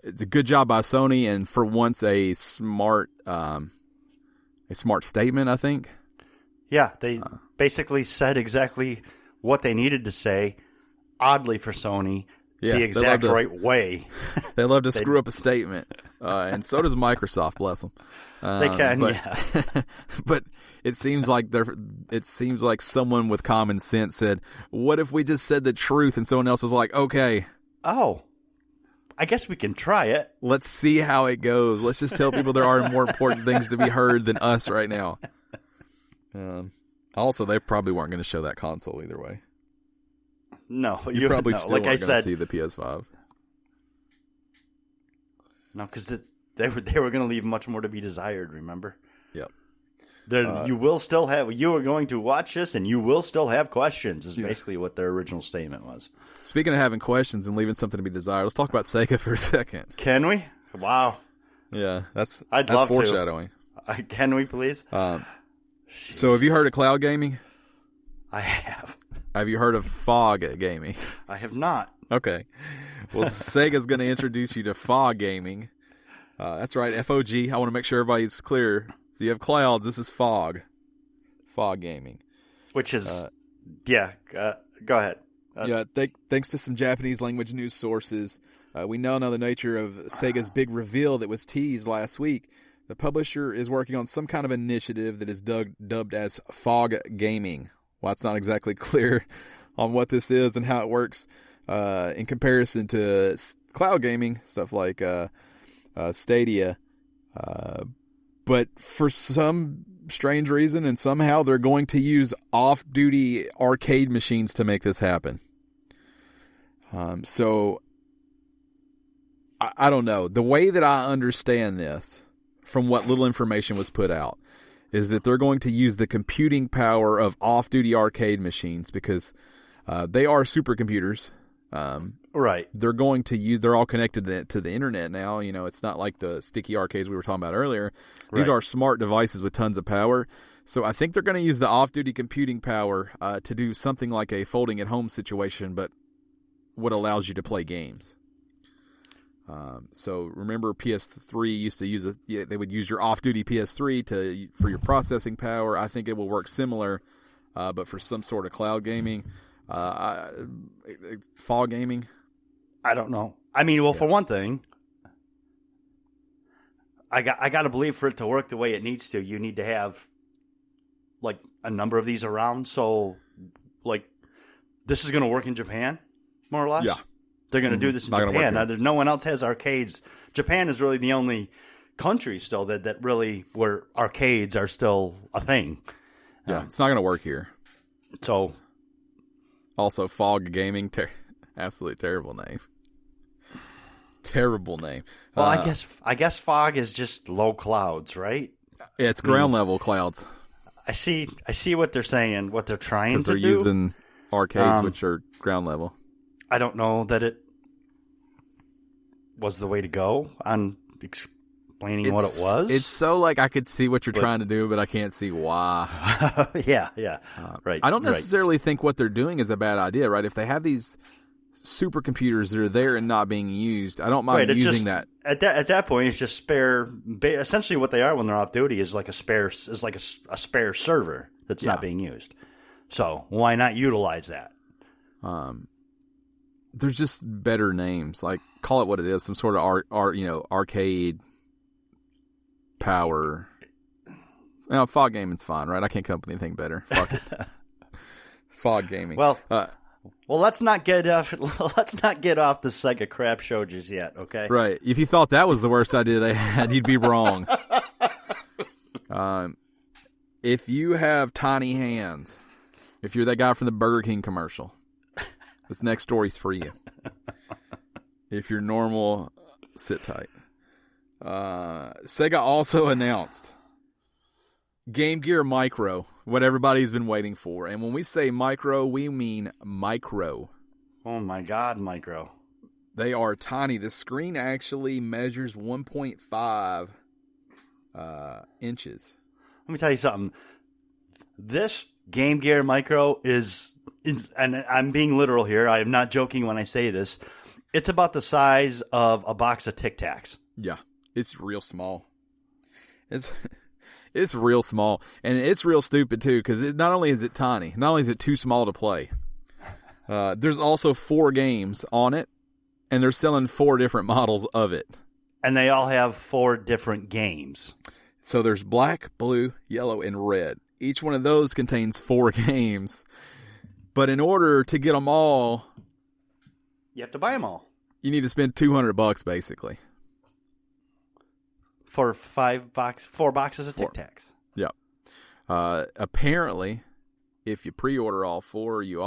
it's a good job by Sony, and for once a smart statement, I think. Yeah, they basically said exactly what they needed to say, oddly for Sony, the exact right way. They love to screw up a statement, and so does Microsoft, bless them. They can, yeah. But it seems like someone with common sense said, what if we just said the truth? And someone else was like, okay. Oh, I guess we can try it. Let's see how it goes. Let's just tell people there are more important things to be heard than us right now. Also, they probably weren't going to show that console either way. No, you probably still like weren't going to see the PS5. No, because they were going to leave much more to be desired. Remember? Yep. You are going to watch this, and you will still have questions. Is basically what their original statement was. Speaking of having questions and leaving something to be desired, let's talk about Sega for a second. Can we? Wow. Yeah, that's love foreshadowing. Can we, please? So, have you heard of cloud gaming? I have. Have you heard of fog gaming? I have not. Okay. Well, Sega's going to introduce you to fog gaming. That's right, FOG. I want to make sure everybody's clear. So you have clouds. This is fog. Fog gaming. Which is, go ahead. Thanks to some Japanese language news sources, we now know the nature of Sega's big reveal that was teased last week. The publisher is working on some kind of initiative that is dubbed as fog gaming. Well, it's not exactly clear on what this is and how it works in comparison to cloud gaming, stuff like Stadia. But for some strange reason, and somehow they're going to use off-duty arcade machines to make this happen. So, I don't know. The way that I understand this, from what little information was put out, is that they're going to use the computing power of off-duty arcade machines because they are supercomputers. Right. They're all connected to the internet now. You know, it's not like the sticky arcades we were talking about earlier. These are smart devices with tons of power. So I think they're going to use the off-duty computing power to do something like a folding at home situation, but what allows you to play games. So remember PS3 used to they would use your off-duty PS3 for your processing power. I think it will work similar, but for some sort of cloud gaming. Fog gaming? I don't know. I mean, for one thing, I got to believe for it to work the way it needs to, you need to have like a number of these around. So, like, this is going to work in Japan, more or less. Yeah, they're going to do this in Japan. Now, no one else has arcades. Japan is really the only country still that really where arcades are still a thing. Yeah, it's not going to work here. So. Also, Fog Gaming, absolutely terrible name. Terrible name. Well, I guess fog is just low clouds, right? Yeah, it's ground level clouds. I see what they're saying, what they're trying to do. Because they're using arcades, which are ground level. I don't know that it was the way to go on explaining what it was. It's so like I could see what you're trying to do, but I can't see why. Yeah. Right. I don't necessarily think what they're doing is a bad idea, right? If they have these supercomputers that are there and not being used, I don't mind using that. At that point, it's just spare. Essentially, what they are when they're off duty is like a spare spare server that's not being used. So why not utilize that? There's just better names. Like, call it what it is, some sort of arcade power. Well, fog gaming's fine, right? I can't come up with anything better. Fuck it. Fog gaming. Well, let's not get off the Sega crap show just yet, okay? Right. If you thought that was the worst idea they had, you'd be wrong. If you have tiny hands, if you're that guy from the Burger King commercial, this next story's for you. If you're normal, sit tight. Sega also announced Game Gear Micro, what everybody's been waiting for. And when we say micro, we mean micro. Oh my God, micro. They are tiny. The screen actually measures 1.5 inches. Let me tell you something. This Game Gear Micro is, and I'm being literal here, I am not joking when I say this, it's about the size of a box of Tic Tacs. Yeah, it's real small. It's real small, and it's real stupid too, because not only is it tiny, not only is it too small to play, there's also 4 games on it, and they're selling 4 different models of it. And they all have 4 different games. So there's black, blue, yellow, and red. Each one of those contains 4 games. But in order to get them all, you have to buy them all. You need to spend $200 basically. For 4 boxes of Tic Tacs. Yep. Apparently, if you pre-order all 4, you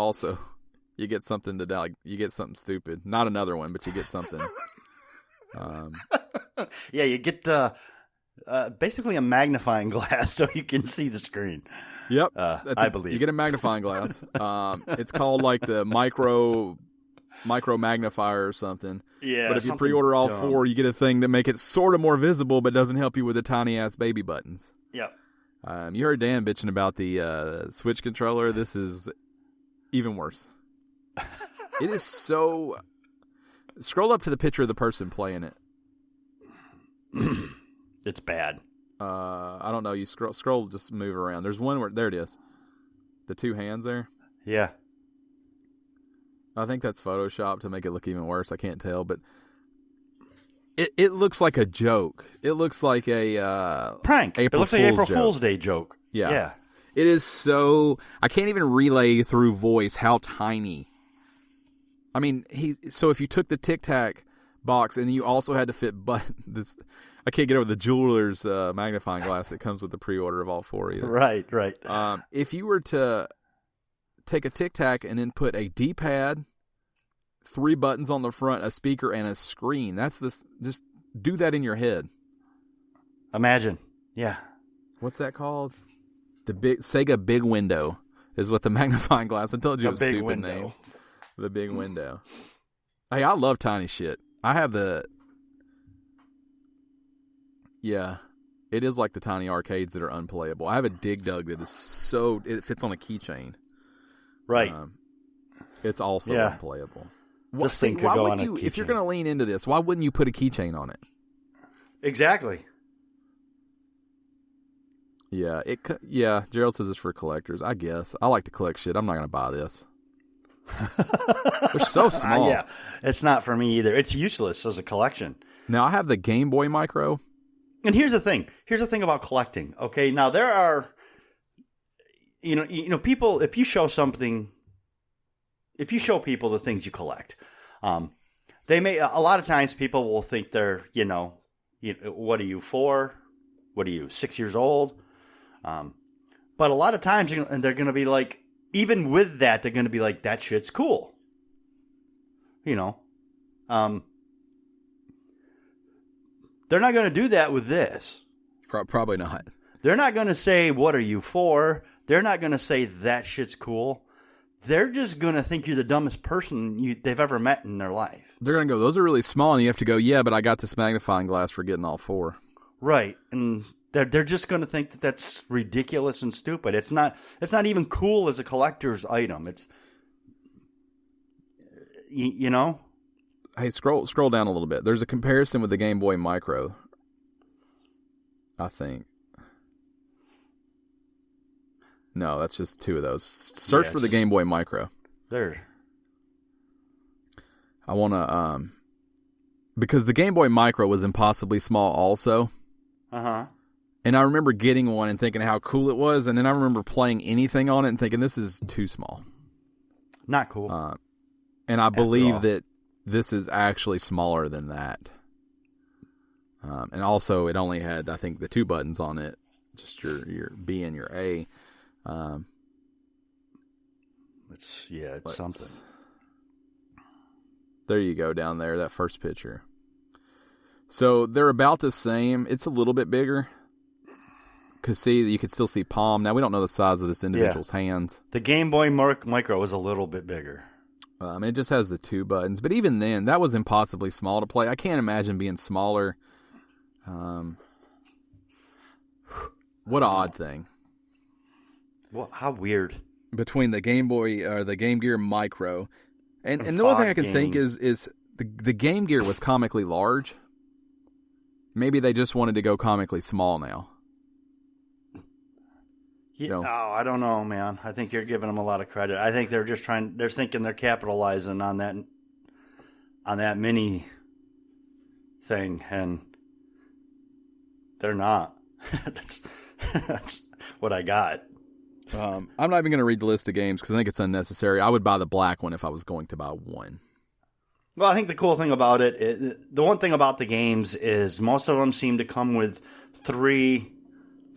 get something you get something stupid. Not another one, but you get something. Yeah, you get basically a magnifying glass so you can see the screen. Yep, I believe you get a magnifying glass. It's called like the micro magnifier or something. Yeah, but if you pre-order all 4, you get a thing that make it sort of more visible, but doesn't help you with the tiny ass baby buttons. Yep. You heard Dan bitching about the Switch controller. This is even worse. It is so. Scroll up to the picture of the person playing it. It's bad. I don't know. You scroll, just move around. There's one where there it is. The 2 hands there. Yeah. I think that's Photoshop to make it look even worse. I can't tell, but it looks like a joke. It looks like a prank. It looks like April Fool's Day joke. Yeah. It is so. I can't even relay through voice how tiny. I mean, so if you took the Tic Tac box and you also had to fit this. I can't get over the jeweler's magnifying glass that comes with the pre-order of all 4 either. Right. If you were to take a Tic Tac and then put a D-pad, 3 buttons on the front, a speaker, and a screen, just do that in your head. Imagine. Yeah. What's that called? The Sega Big Window is what the magnifying glass. I told you it was a stupid name. The Big Window. Hey, I love tiny shit. I have the... Yeah, it is like the tiny arcades that are unplayable. I have a Dig Dug that is it fits on a keychain. Right. It's also unplayable. This thing could go on a keychain. If you're going to lean into this, why wouldn't you put a keychain on it? Exactly. Yeah, Gerald says it's for collectors. I guess. I like to collect shit. I'm not going to buy this. They're so small. Yeah, it's not for me either. It's useless as a collection. Now, I have the Game Boy Micro. And here's the thing. Here's the thing about collecting. Okay, now there are, you know, people. If you show people the things you collect, they may. A lot of times, people will think they're, what are you 4? What are you 6 years old? But a lot of times, they're going to be like, even with that, they're going to be like, that shit's cool. They're not going to do that with this. Probably not. They're not going to say, what are you 4? They're not going to say, that shit's cool. They're just going to think you're the dumbest person they've ever met in their life. They're going to go, those are really small, and you have to go, yeah, but I got this magnifying glass for getting all 4. Right, and they're just going to think that that's ridiculous and stupid. It's not even cool as a collector's item. It's, Hey, scroll down a little bit. There's a comparison with the Game Boy Micro, I think. No, that's just 2 of those. Search for the Game Boy Micro. There. I want to, because the Game Boy Micro was impossibly small also. Uh-huh. And I remember getting one and thinking how cool it was, and then I remember playing anything on it and thinking, this is too small. Not cool. And I believe that this is actually smaller than that. And also, it only had, I think, the 2 buttons on it. Just your B and your A. It's something. There you go, down there, that first picture. So they're about the same. It's a little bit bigger. Because you could still see palm. Now, we don't know the size of this individual's hands. The Game Boy Micro was a little bit bigger. It just has the 2 buttons. But even then, that was impossibly small to play. I can't imagine being smaller. What an odd thing. Well, how weird. Between the Game Boy or the Game Gear Micro, and the only thing I can think is the Game Gear was comically large. Maybe they just wanted to go comically small now. Yeah, I don't know, man. I think you're giving them a lot of credit. I think they're just they're thinking they're capitalizing on that mini thing, and they're not. That's what I got. I'm not even going to read the list of games because I think it's unnecessary. I would buy the black one if I was going to buy one. Well, I think the cool thing about the one thing about the games is most of them seem to come with 3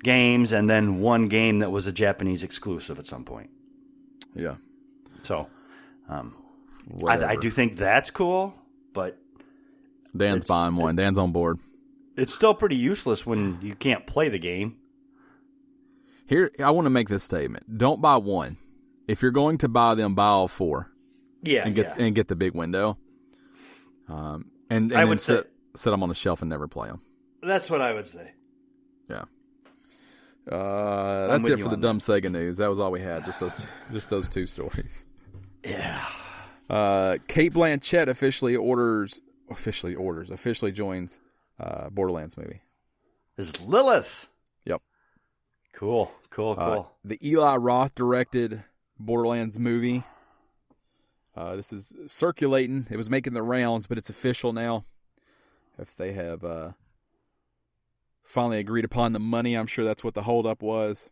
games and then 1 game that was a Japanese exclusive at some point. Yeah. So, I do think that's cool, but Dan's buying one. Dan's on board. It's still pretty useless when you can't play the game. Here, I want to make this statement. Don't buy one. If you're going to buy them, buy all 4. Yeah, and get the big window. And I would set them on a shelf and never play them. That's what I would say. Yeah. That's it for the dumb Sega news. That was all we had. Just those 2 stories. Yeah. Kate Blanchett officially joins Borderlands movie. Is Lilith? Yep. Cool. The Eli Roth directed Borderlands movie. This is circulating. It was making the rounds, but it's official now. If they have finally agreed upon the money, I'm sure that's what the holdup was.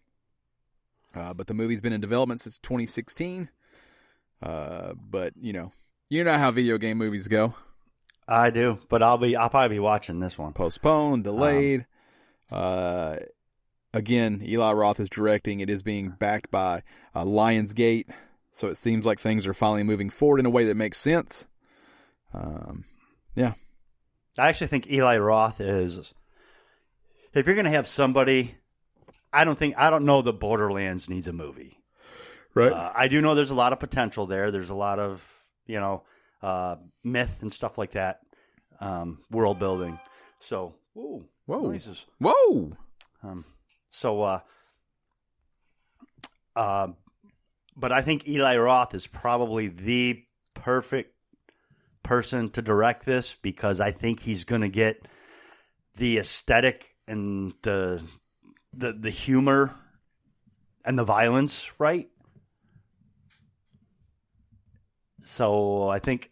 But the movie's been in development since 2016. But you know how video game movies go. I do, but I'll probably be watching this one. Postponed, delayed. Again, Eli Roth is directing. It is being backed by Lionsgate, so it seems like things are finally moving forward in a way that makes sense. Yeah. I actually think Eli Roth is. If you're going to have somebody, I don't know that Borderlands needs a movie. Right. I do know there's a lot of potential there. There's a lot of myth and stuff like that, world building. So, whoa, noises. Whoa. But I think Eli Roth is probably the perfect person to direct this because I think he's going to get the aesthetic and the humor and the violence right. So I think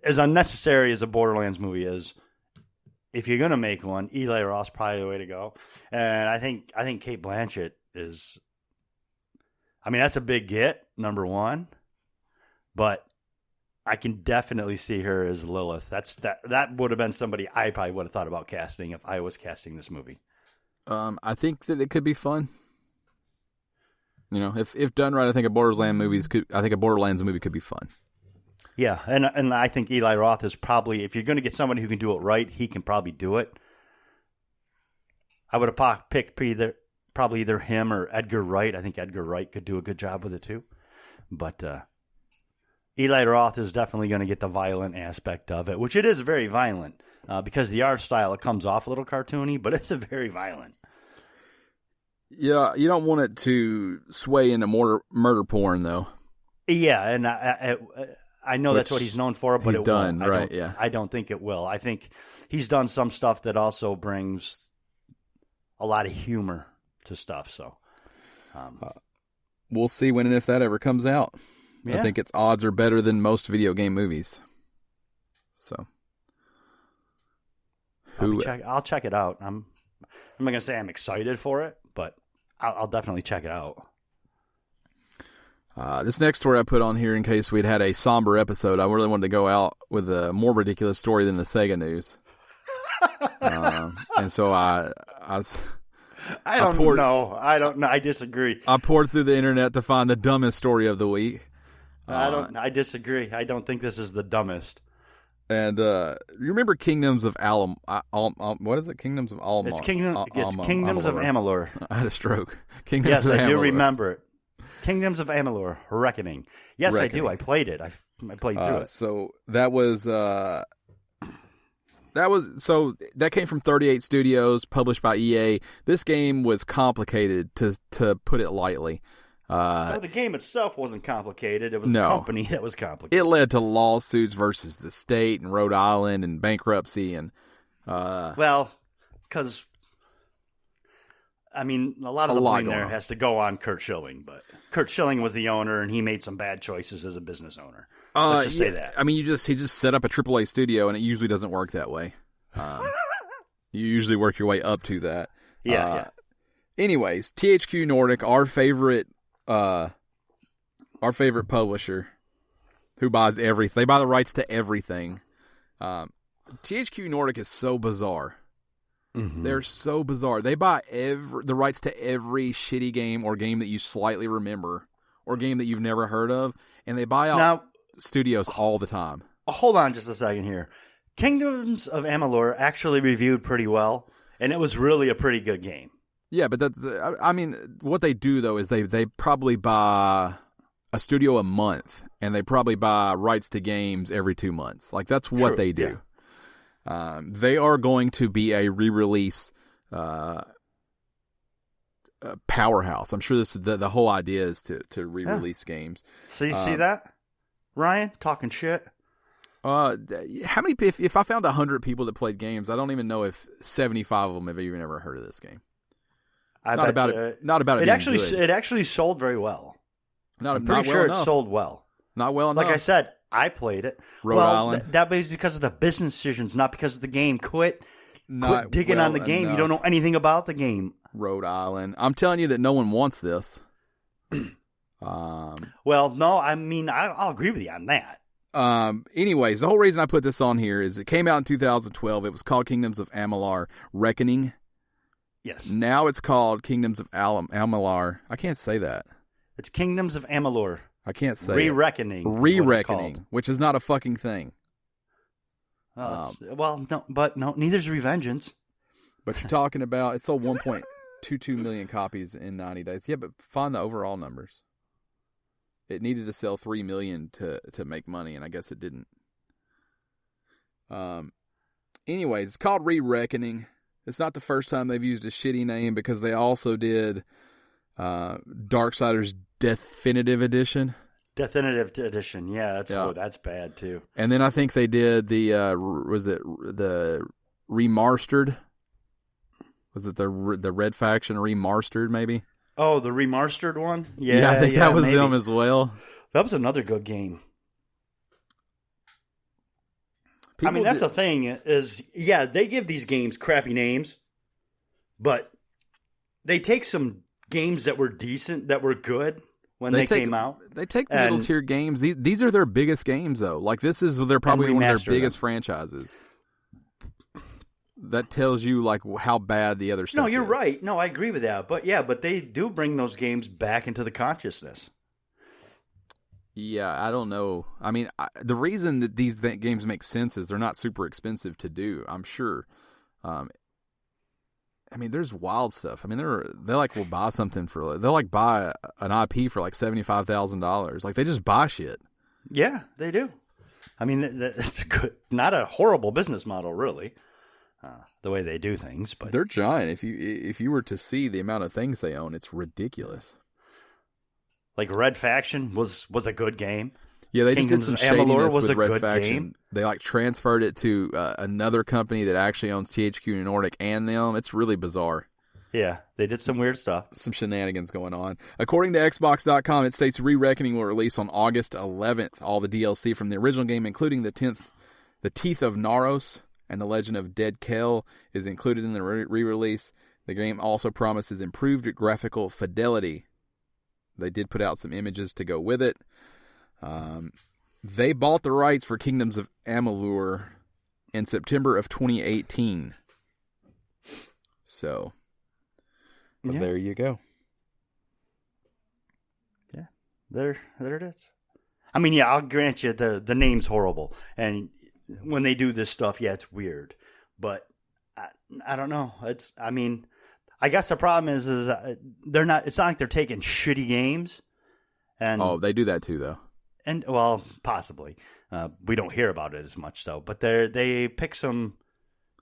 as unnecessary as a Borderlands movie is, if you're going to make one, Eli Roth's probably the way to go. And I think Kate Blanchett is, that's a big get, number one. But I can definitely see her as Lilith. That would have been somebody I probably would have thought about casting if I was casting this movie. I think that it could be fun. If done right, I think a Borderlands movie could be fun. Yeah, and I think Eli Roth is probably, if you're going to get somebody who can do it right, he can probably do it. I would have picked probably either him or Edgar Wright. I think Edgar Wright could do a good job with it too. But Eli Roth is definitely going to get the violent aspect of it, which it is very violent because the art style, it comes off a little cartoony, but it's a very violent. Yeah, you don't want it to sway into murder porn, though. Yeah, and I know that's what he's known for, but it won't. Right, yeah. I don't think it will. I think he's done some stuff that also brings a lot of humor to stuff. So we'll see when and if that ever comes out. Yeah. I think its odds are better than most video game movies. So I'll check it out. I'm not going to say I'm excited for it, but I'll definitely check it out. This next story I put on here in case we'd had a somber episode. I really wanted to go out with a more ridiculous story than the Sega news. And so I don't know. I disagree. I poured through the internet to find the dumbest story of the week. I disagree. I don't think this is the dumbest. And you remember Kingdoms of what is it? Kingdoms of Amalur. It's Kingdoms of Amalur. I had a stroke. Yes, I do remember it. Kingdoms of Amalur, Reckoning. Yes, Reckoning. I do. I played it. I played through it. So that was That came from 38 Studios, published by EA. This game was complicated, to put it lightly. The game itself wasn't complicated. It was the company that was complicated. It led to lawsuits versus the state and Rhode Island and bankruptcy and because a lot of the blame there has to go on Kurt Schilling, but Kurt Schilling was the owner and he made some bad choices as a business owner. Let's just say that. He just set up a AAA studio, and it usually doesn't work that way. You usually work your way up to that. Yeah. Anyways, THQ Nordic, our favorite publisher, who buys everything. They buy the rights to everything. THQ Nordic is so bizarre. Mm-hmm. They're so bizarre. They buy the rights to every shitty game or game that you slightly remember or game that you've never heard of, and they buy out studios all the time. Hold on just a second here. Kingdoms of Amalur actually reviewed pretty well, and it was really a pretty good game. Yeah, but that's what they do though is they probably buy a studio a month, and they probably buy rights to games every 2 months. Like that's what they do. Yeah. They are going to be a re-release powerhouse. I'm sure this is the whole idea is to re-release games. So you see that? Ryan talking shit. How many? If I found 100 people that played games, I don't even know if 75 of them have even ever heard of this game. Not about it. It actually sold very well. I'm pretty sure it sold well. Not well enough. Like I said, I played it. Rhode Island. That was because of the business decisions, not because of the game. Quit digging on the game. You don't know anything about the game. Rhode Island. I'm telling you that no one wants this. I'll agree with you on that. Anyways, the whole reason I put this on here is it came out in 2012. It was called Kingdoms of Amalur Reckoning. Yes. Now it's called Kingdoms of Amalur. I can't say that. It's Kingdoms of Amalur. I can't say Re-Reckoning. Re-Reckoning, which is not a fucking thing. Neither's Revengeance. But you're talking about, it sold 1.22 million copies in 90 days. Yeah, but find the overall numbers. It needed to sell 3 million to make money, and I guess it didn't. Anyways, it's called Re-Reckoning. It's not the first time they've used a shitty name because they also did Darksiders Definitive Edition. Definitive Edition, yeah, that's bad too. And then I think they did the Remastered? Was it the Red Faction Remastered maybe? Oh, the Remastered one? Yeah, I think that was them as well. That was another good game. That's the thing is, they give these games crappy names, but they take some games that were decent, that were good when they came out. They take middle tier games. These are their biggest games, though. Like they're probably one of their biggest franchises. That tells you like how bad the other stuff is. No, you're right. No, I agree with that. But they do bring those games back into the consciousness. Yeah, I don't know. The reason that these games make sense is they're not super expensive to do, I'm sure. There's wild stuff. They will buy something they'll buy an IP for like $75,000. Like they just buy shit. Yeah, they do. It's good. Not a horrible business model, really. The way they do things, but they're giant. If you were to see the amount of things they own, it's ridiculous. Like Red Faction was a good game. Yeah, they Kingdoms just did some shadiness was with a Red good Faction. Game. They transferred it to another company that actually owns THQ Nordic and them. It's really bizarre. Yeah, they did some weird stuff. Some shenanigans going on. According to Xbox.com, it states Re-Reckoning will release on August 11th. All the DLC from the original game, including the Teeth of Naros and the Legend of Dead Kell, is included in the re-release. The game also promises improved graphical fidelity. They did put out some images to go with it. They bought the rights for Kingdoms of Amalur in September of 2018. So, there you go. Yeah, there it is. I'll grant you the name's horrible, and when they do this stuff, it's weird. But I don't know. I guess the problem is they're not. It's not like they're taking shitty games. And they do that too, though. And possibly we don't hear about it as much though. But they pick some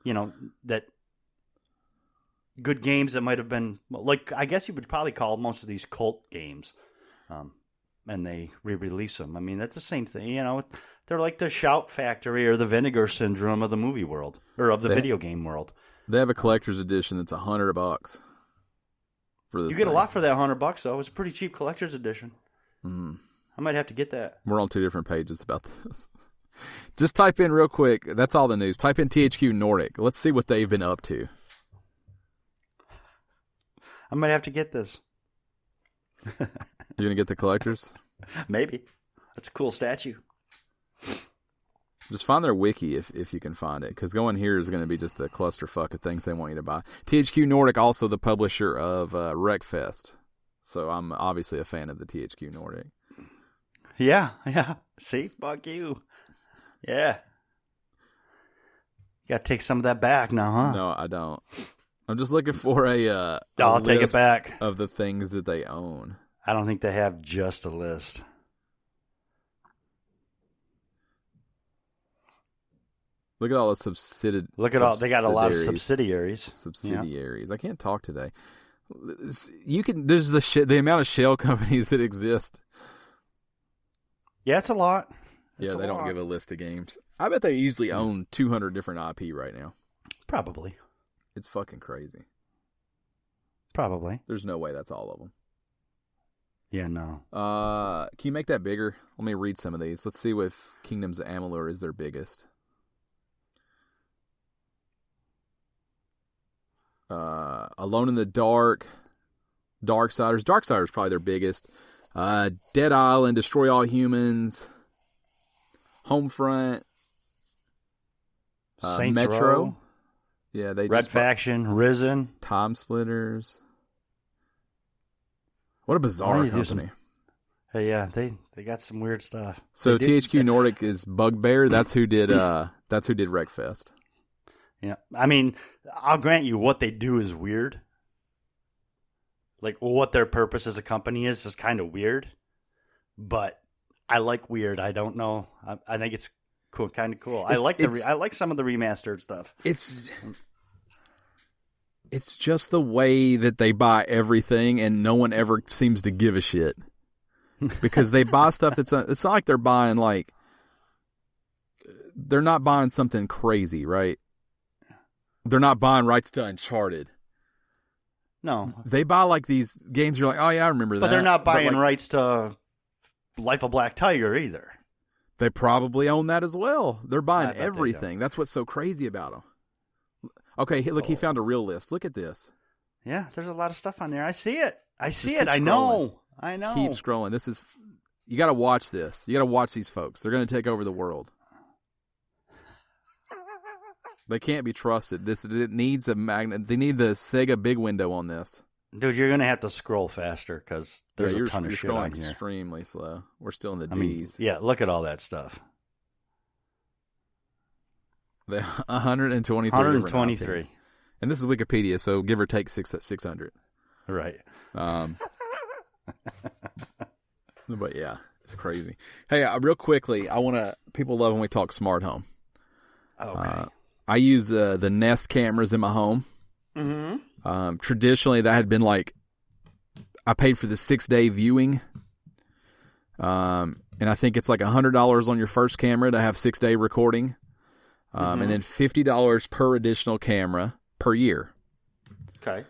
that good games that might have been, like, I guess you would probably call most of these cult games, and they re-release them. I mean, that's the same thing, They're like the Shout Factory or the Vinegar Syndrome of the movie world, or of the video game world. They have a collector's edition that's $100 for this. You get a lot for that $100 though. It's a pretty cheap collector's edition. Mm. I might have to get that. We're on 2 different pages about this. Just type in real quick. That's all the news. Type in THQ Nordic. Let's see what they've been up to. I might have to get this. You're gonna get the collectors? Maybe. That's a cool statue. Just find their wiki if you can find it, because going here is going to be just a clusterfuck of things they want you to buy. THQ Nordic, also the publisher of Wreckfest, so I'm obviously a fan of the THQ Nordic. Yeah. See, fuck you. Yeah. You got to take some of that back now, huh? No, I don't. I'm just looking for I'll take it back of the things that they own. I don't think they have just a list. Look at all the subsidiaries. They got a lot of subsidiaries. Subsidiaries. Yeah. I can't talk today. There's the amount of shell companies that exist. Yeah, it's a lot. They don't give a list of games. I bet they easily own 200 different IP right now. Probably. It's fucking crazy. Probably. There's no way that's all of them. Yeah, no. Can you make that bigger? Let me read some of these. Let's see if Kingdoms of Amalur is their biggest. Alone in the Dark, Darksiders. Darksiders is probably their biggest. Dead Island, Destroy All Humans, Homefront, Saints Metro. Row. Yeah, they Red Faction, Risen, Time Splitters. What a bizarre company. Hey, yeah, they got some weird stuff. So THQ Nordic is Bugbear. That's who did Wreckfest. Yeah, I mean, I'll grant you what they do is weird. Like, what their purpose as a company is kind of weird. But I like weird. I don't know. I think it's cool, kind of cool. I like some of the remastered stuff. It's just the way that they buy everything, and no one ever seems to give a shit. Because they buy stuff it's not like they're buying they're not buying something crazy, right? They're not buying rights to Uncharted. No. They buy these games, you're like, oh yeah, I remember that. But they're not buying rights to Life of Black Tiger either. They probably own that as well. They're buying everything. That's what's so crazy about them. Okay, look, he found a real list. Look at this. Yeah, there's a lot of stuff on there. I see it. I know. Keep scrolling. You got to watch this. You got to watch these folks. They're going to take over the world. They can't be trusted. It needs a magnet. They need the Sega big window on this. Dude, you're going to have to scroll faster because there's a ton of shit on here. You're extremely slow. We're still in the D's. Yeah, look at all that stuff. 123. 123. And this is Wikipedia, so give or take 600. Right. But yeah, it's crazy. Hey, real quickly, people love when we talk smart home. Okay. I use the Nest cameras in my home. Mm-hmm. Traditionally, that had been I paid for the 6-day viewing. And I think it's $100 on your first camera to have 6-day recording. And then $50 per additional camera per year. Okay.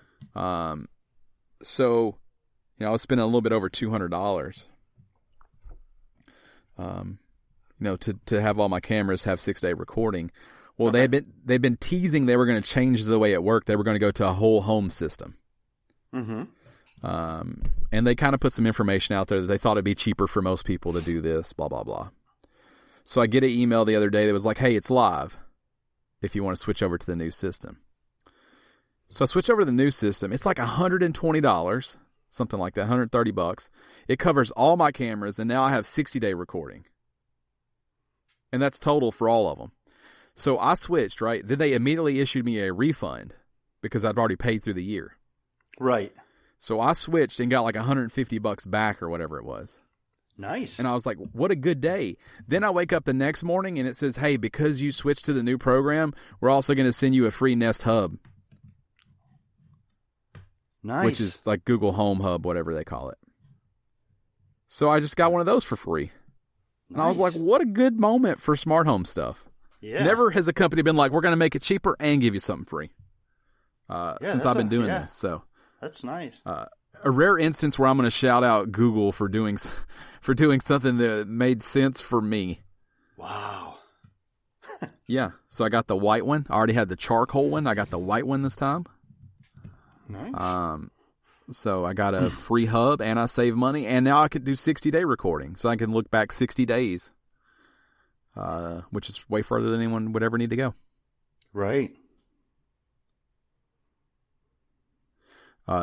So, I was spending a little bit over $200. To have all my cameras have 6-day recording. Well, they've been teasing they were going to change the way it worked. They were going to go to a whole home system. Mm-hmm. And they kind of put some information out there that they thought it'd be cheaper for most people to do this, blah, blah, blah. So I get an email the other day that was like, hey, it's live if you want to switch over to the new system. So I switch over to the new system. It's $120, something like that, $130. It covers all my cameras, and now I have 60-day recording. And that's total for all of them. So I switched, right? Then they immediately issued me a refund because I'd already paid through the year. Right. So I switched and got $150 back or whatever it was. Nice. And I was like, what a good day. Then I wake up the next morning and it says, hey, because you switched to the new program, we're also going to send you a free Nest Hub. Nice. Which is like Google Home Hub, whatever they call it. So I just got one of those for free. And I was like, what a good moment for smart home stuff. Yeah. Never has a company been like, we're going to make it cheaper and give you something free. Since I've been doing this. So that's nice. A rare instance where I'm going to shout out Google for doing something that made sense for me. Wow. Yeah. So I got the white one. I already had the charcoal one. I got the white one this time. Nice. So I got a free hub and I saved money, and now I could do 60-day recording. So I can look back 60 days, which is way further than anyone would ever need to go. Right.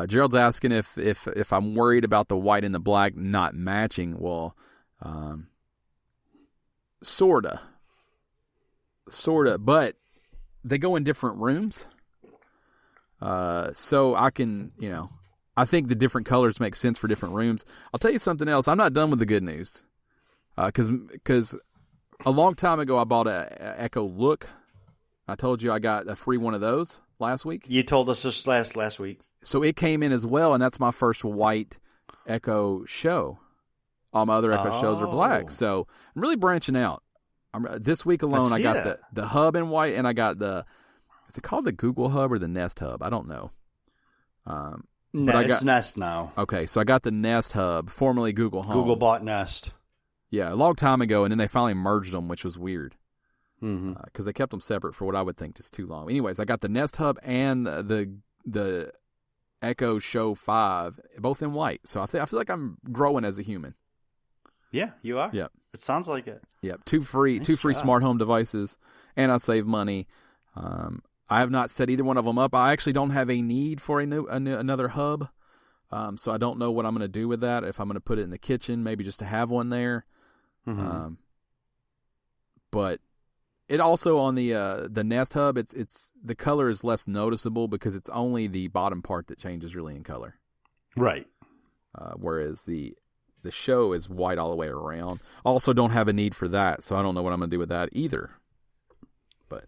Gerald's asking if I'm worried about the white and the black not matching. Well, sorta, but they go in different rooms. So I can, I think the different colors make sense for different rooms. I'll tell you something else. I'm not done with the good news. Cause a long time ago I bought a Echo Look. I told you I got a free one of those last week. You told us this last week. So it came in as well, and that's my first white Echo Show. All my other Echo shows are black. So I'm really branching out. This week alone, I got the hub in white, and I got is it called the Google Hub or the Nest Hub? I don't know. It's Nest now. Okay, so I got the Nest Hub, formerly Google Home. Google bought Nest. Yeah, a long time ago, and then they finally merged them, which was weird. Mm-hmm. Because they kept them separate for what I would think is too long. Anyways, I got the Nest Hub and the Echo Show 5, both in white. So I feel like I'm growing as a human. Yeah, you are. Yep. It sounds like it. Yep. Two free smart home devices, and I save money. I have not set either one of them up. I actually don't have a need for another hub. So I don't know what I'm going to do with that. If I'm going to put it in the kitchen, maybe just to have one there. Mm-hmm. But it also on the Nest Hub, it's the color is less noticeable because it's only the bottom part that changes really in color. Right. Whereas the show is white all the way around. Also don't have a need for that, so I don't know what I'm going to do with that either. But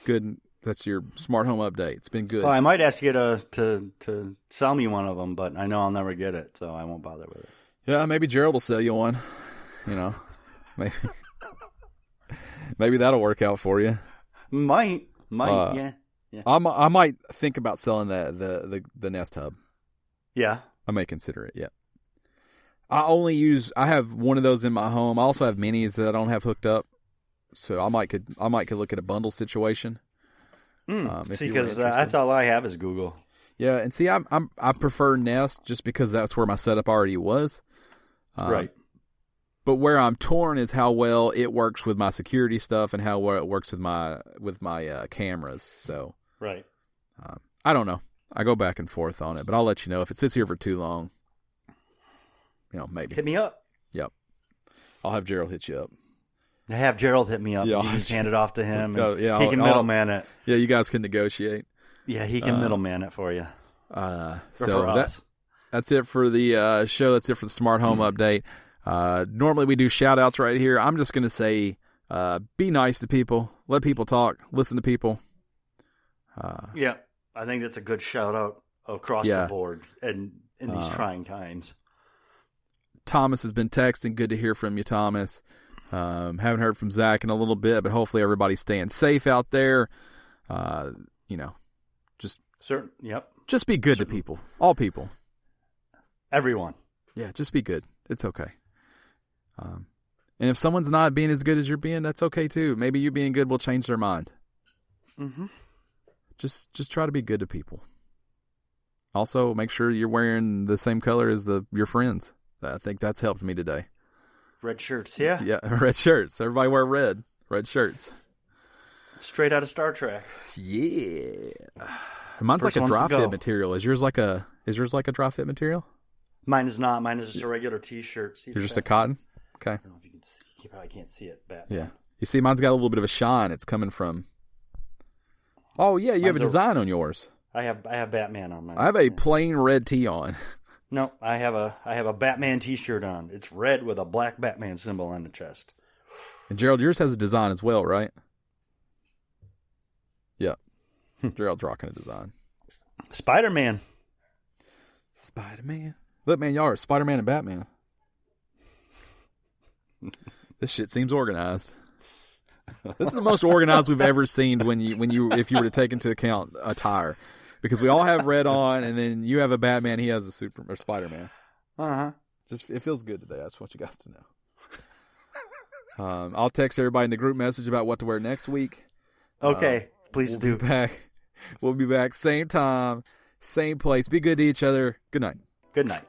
good. That's your smart home update. It's been good. Well, I might ask you to sell me one of them, but I know I'll never get it, so I won't bother with it. Yeah, maybe Gerald will sell you one. Maybe that'll work out for you. Might, yeah. I might think about selling the Nest Hub. Yeah, I may consider it. Yeah. I have one of those in my home. I also have minis that I don't have hooked up, so I might could look at a bundle situation. See, because that's all I have is Google. Yeah, and see, I prefer Nest just because that's where my setup already was. Right. But where I'm torn is how well it works with my security stuff and how well it works with my cameras. So right. I don't know. I go back and forth on it, but I'll let you know if it sits here for too long. Maybe hit me up. Yep. I'll have Gerald hit you up. Have Gerald hit me up. Yeah. You can just hand it off to him. And he can middleman it. Yeah, you guys can negotiate. Yeah, he can middleman it for you. So that's it for the show. That's it for the smart home update. Normally we do shout outs right here. I'm just going to say, be nice to people, let people talk, listen to people. Yeah, I think that's a good shout out across the board and in these trying times. Thomas has been texting. Good to hear from you, Thomas. Haven't heard from Zach in a little bit, but hopefully everybody's staying safe out there. Just be good to people, all people, everyone. Yeah, just be good. It's okay. And if someone's not being as good as you're being, that's okay too. Maybe you being good will change their mind. Mm-hmm. Just try to be good to people. Also, make sure you're wearing the same color as your friends. I think that's helped me today. Red shirts, yeah. Yeah, red shirts. Everybody wear red shirts. Straight out of Star Trek. Yeah. Mine's like a dry fit material. Is yours like a dry fit material? Mine is not. Mine is just a regular T-shirt. You're just a cotton? Okay. I don't know if you can see. You probably can't see it. Yeah. You see, mine's got a little bit of a shine. It's coming from... Oh, yeah, you have a design on yours. I have Batman on mine. I have a plain red tee on. No, I have a Batman T-shirt on. It's red with a black Batman symbol on the chest. And Gerald, yours has a design as well, right? Yeah. Gerald's rocking a design. Spider-Man. Spider-Man. Look, man, y'all are Spider-Man and Batman. This shit seems organized. This is the most organized we've ever seen if you were to take into account attire. Because we all have red on, and then you have a Batman, he has a or Spider-Man. Uh-huh. Just it feels good today. I just want you guys to know. I'll text everybody in the group message about what to wear next week. Okay, please do. We'll be back same time, same place. Be good to each other. Good night. Good night.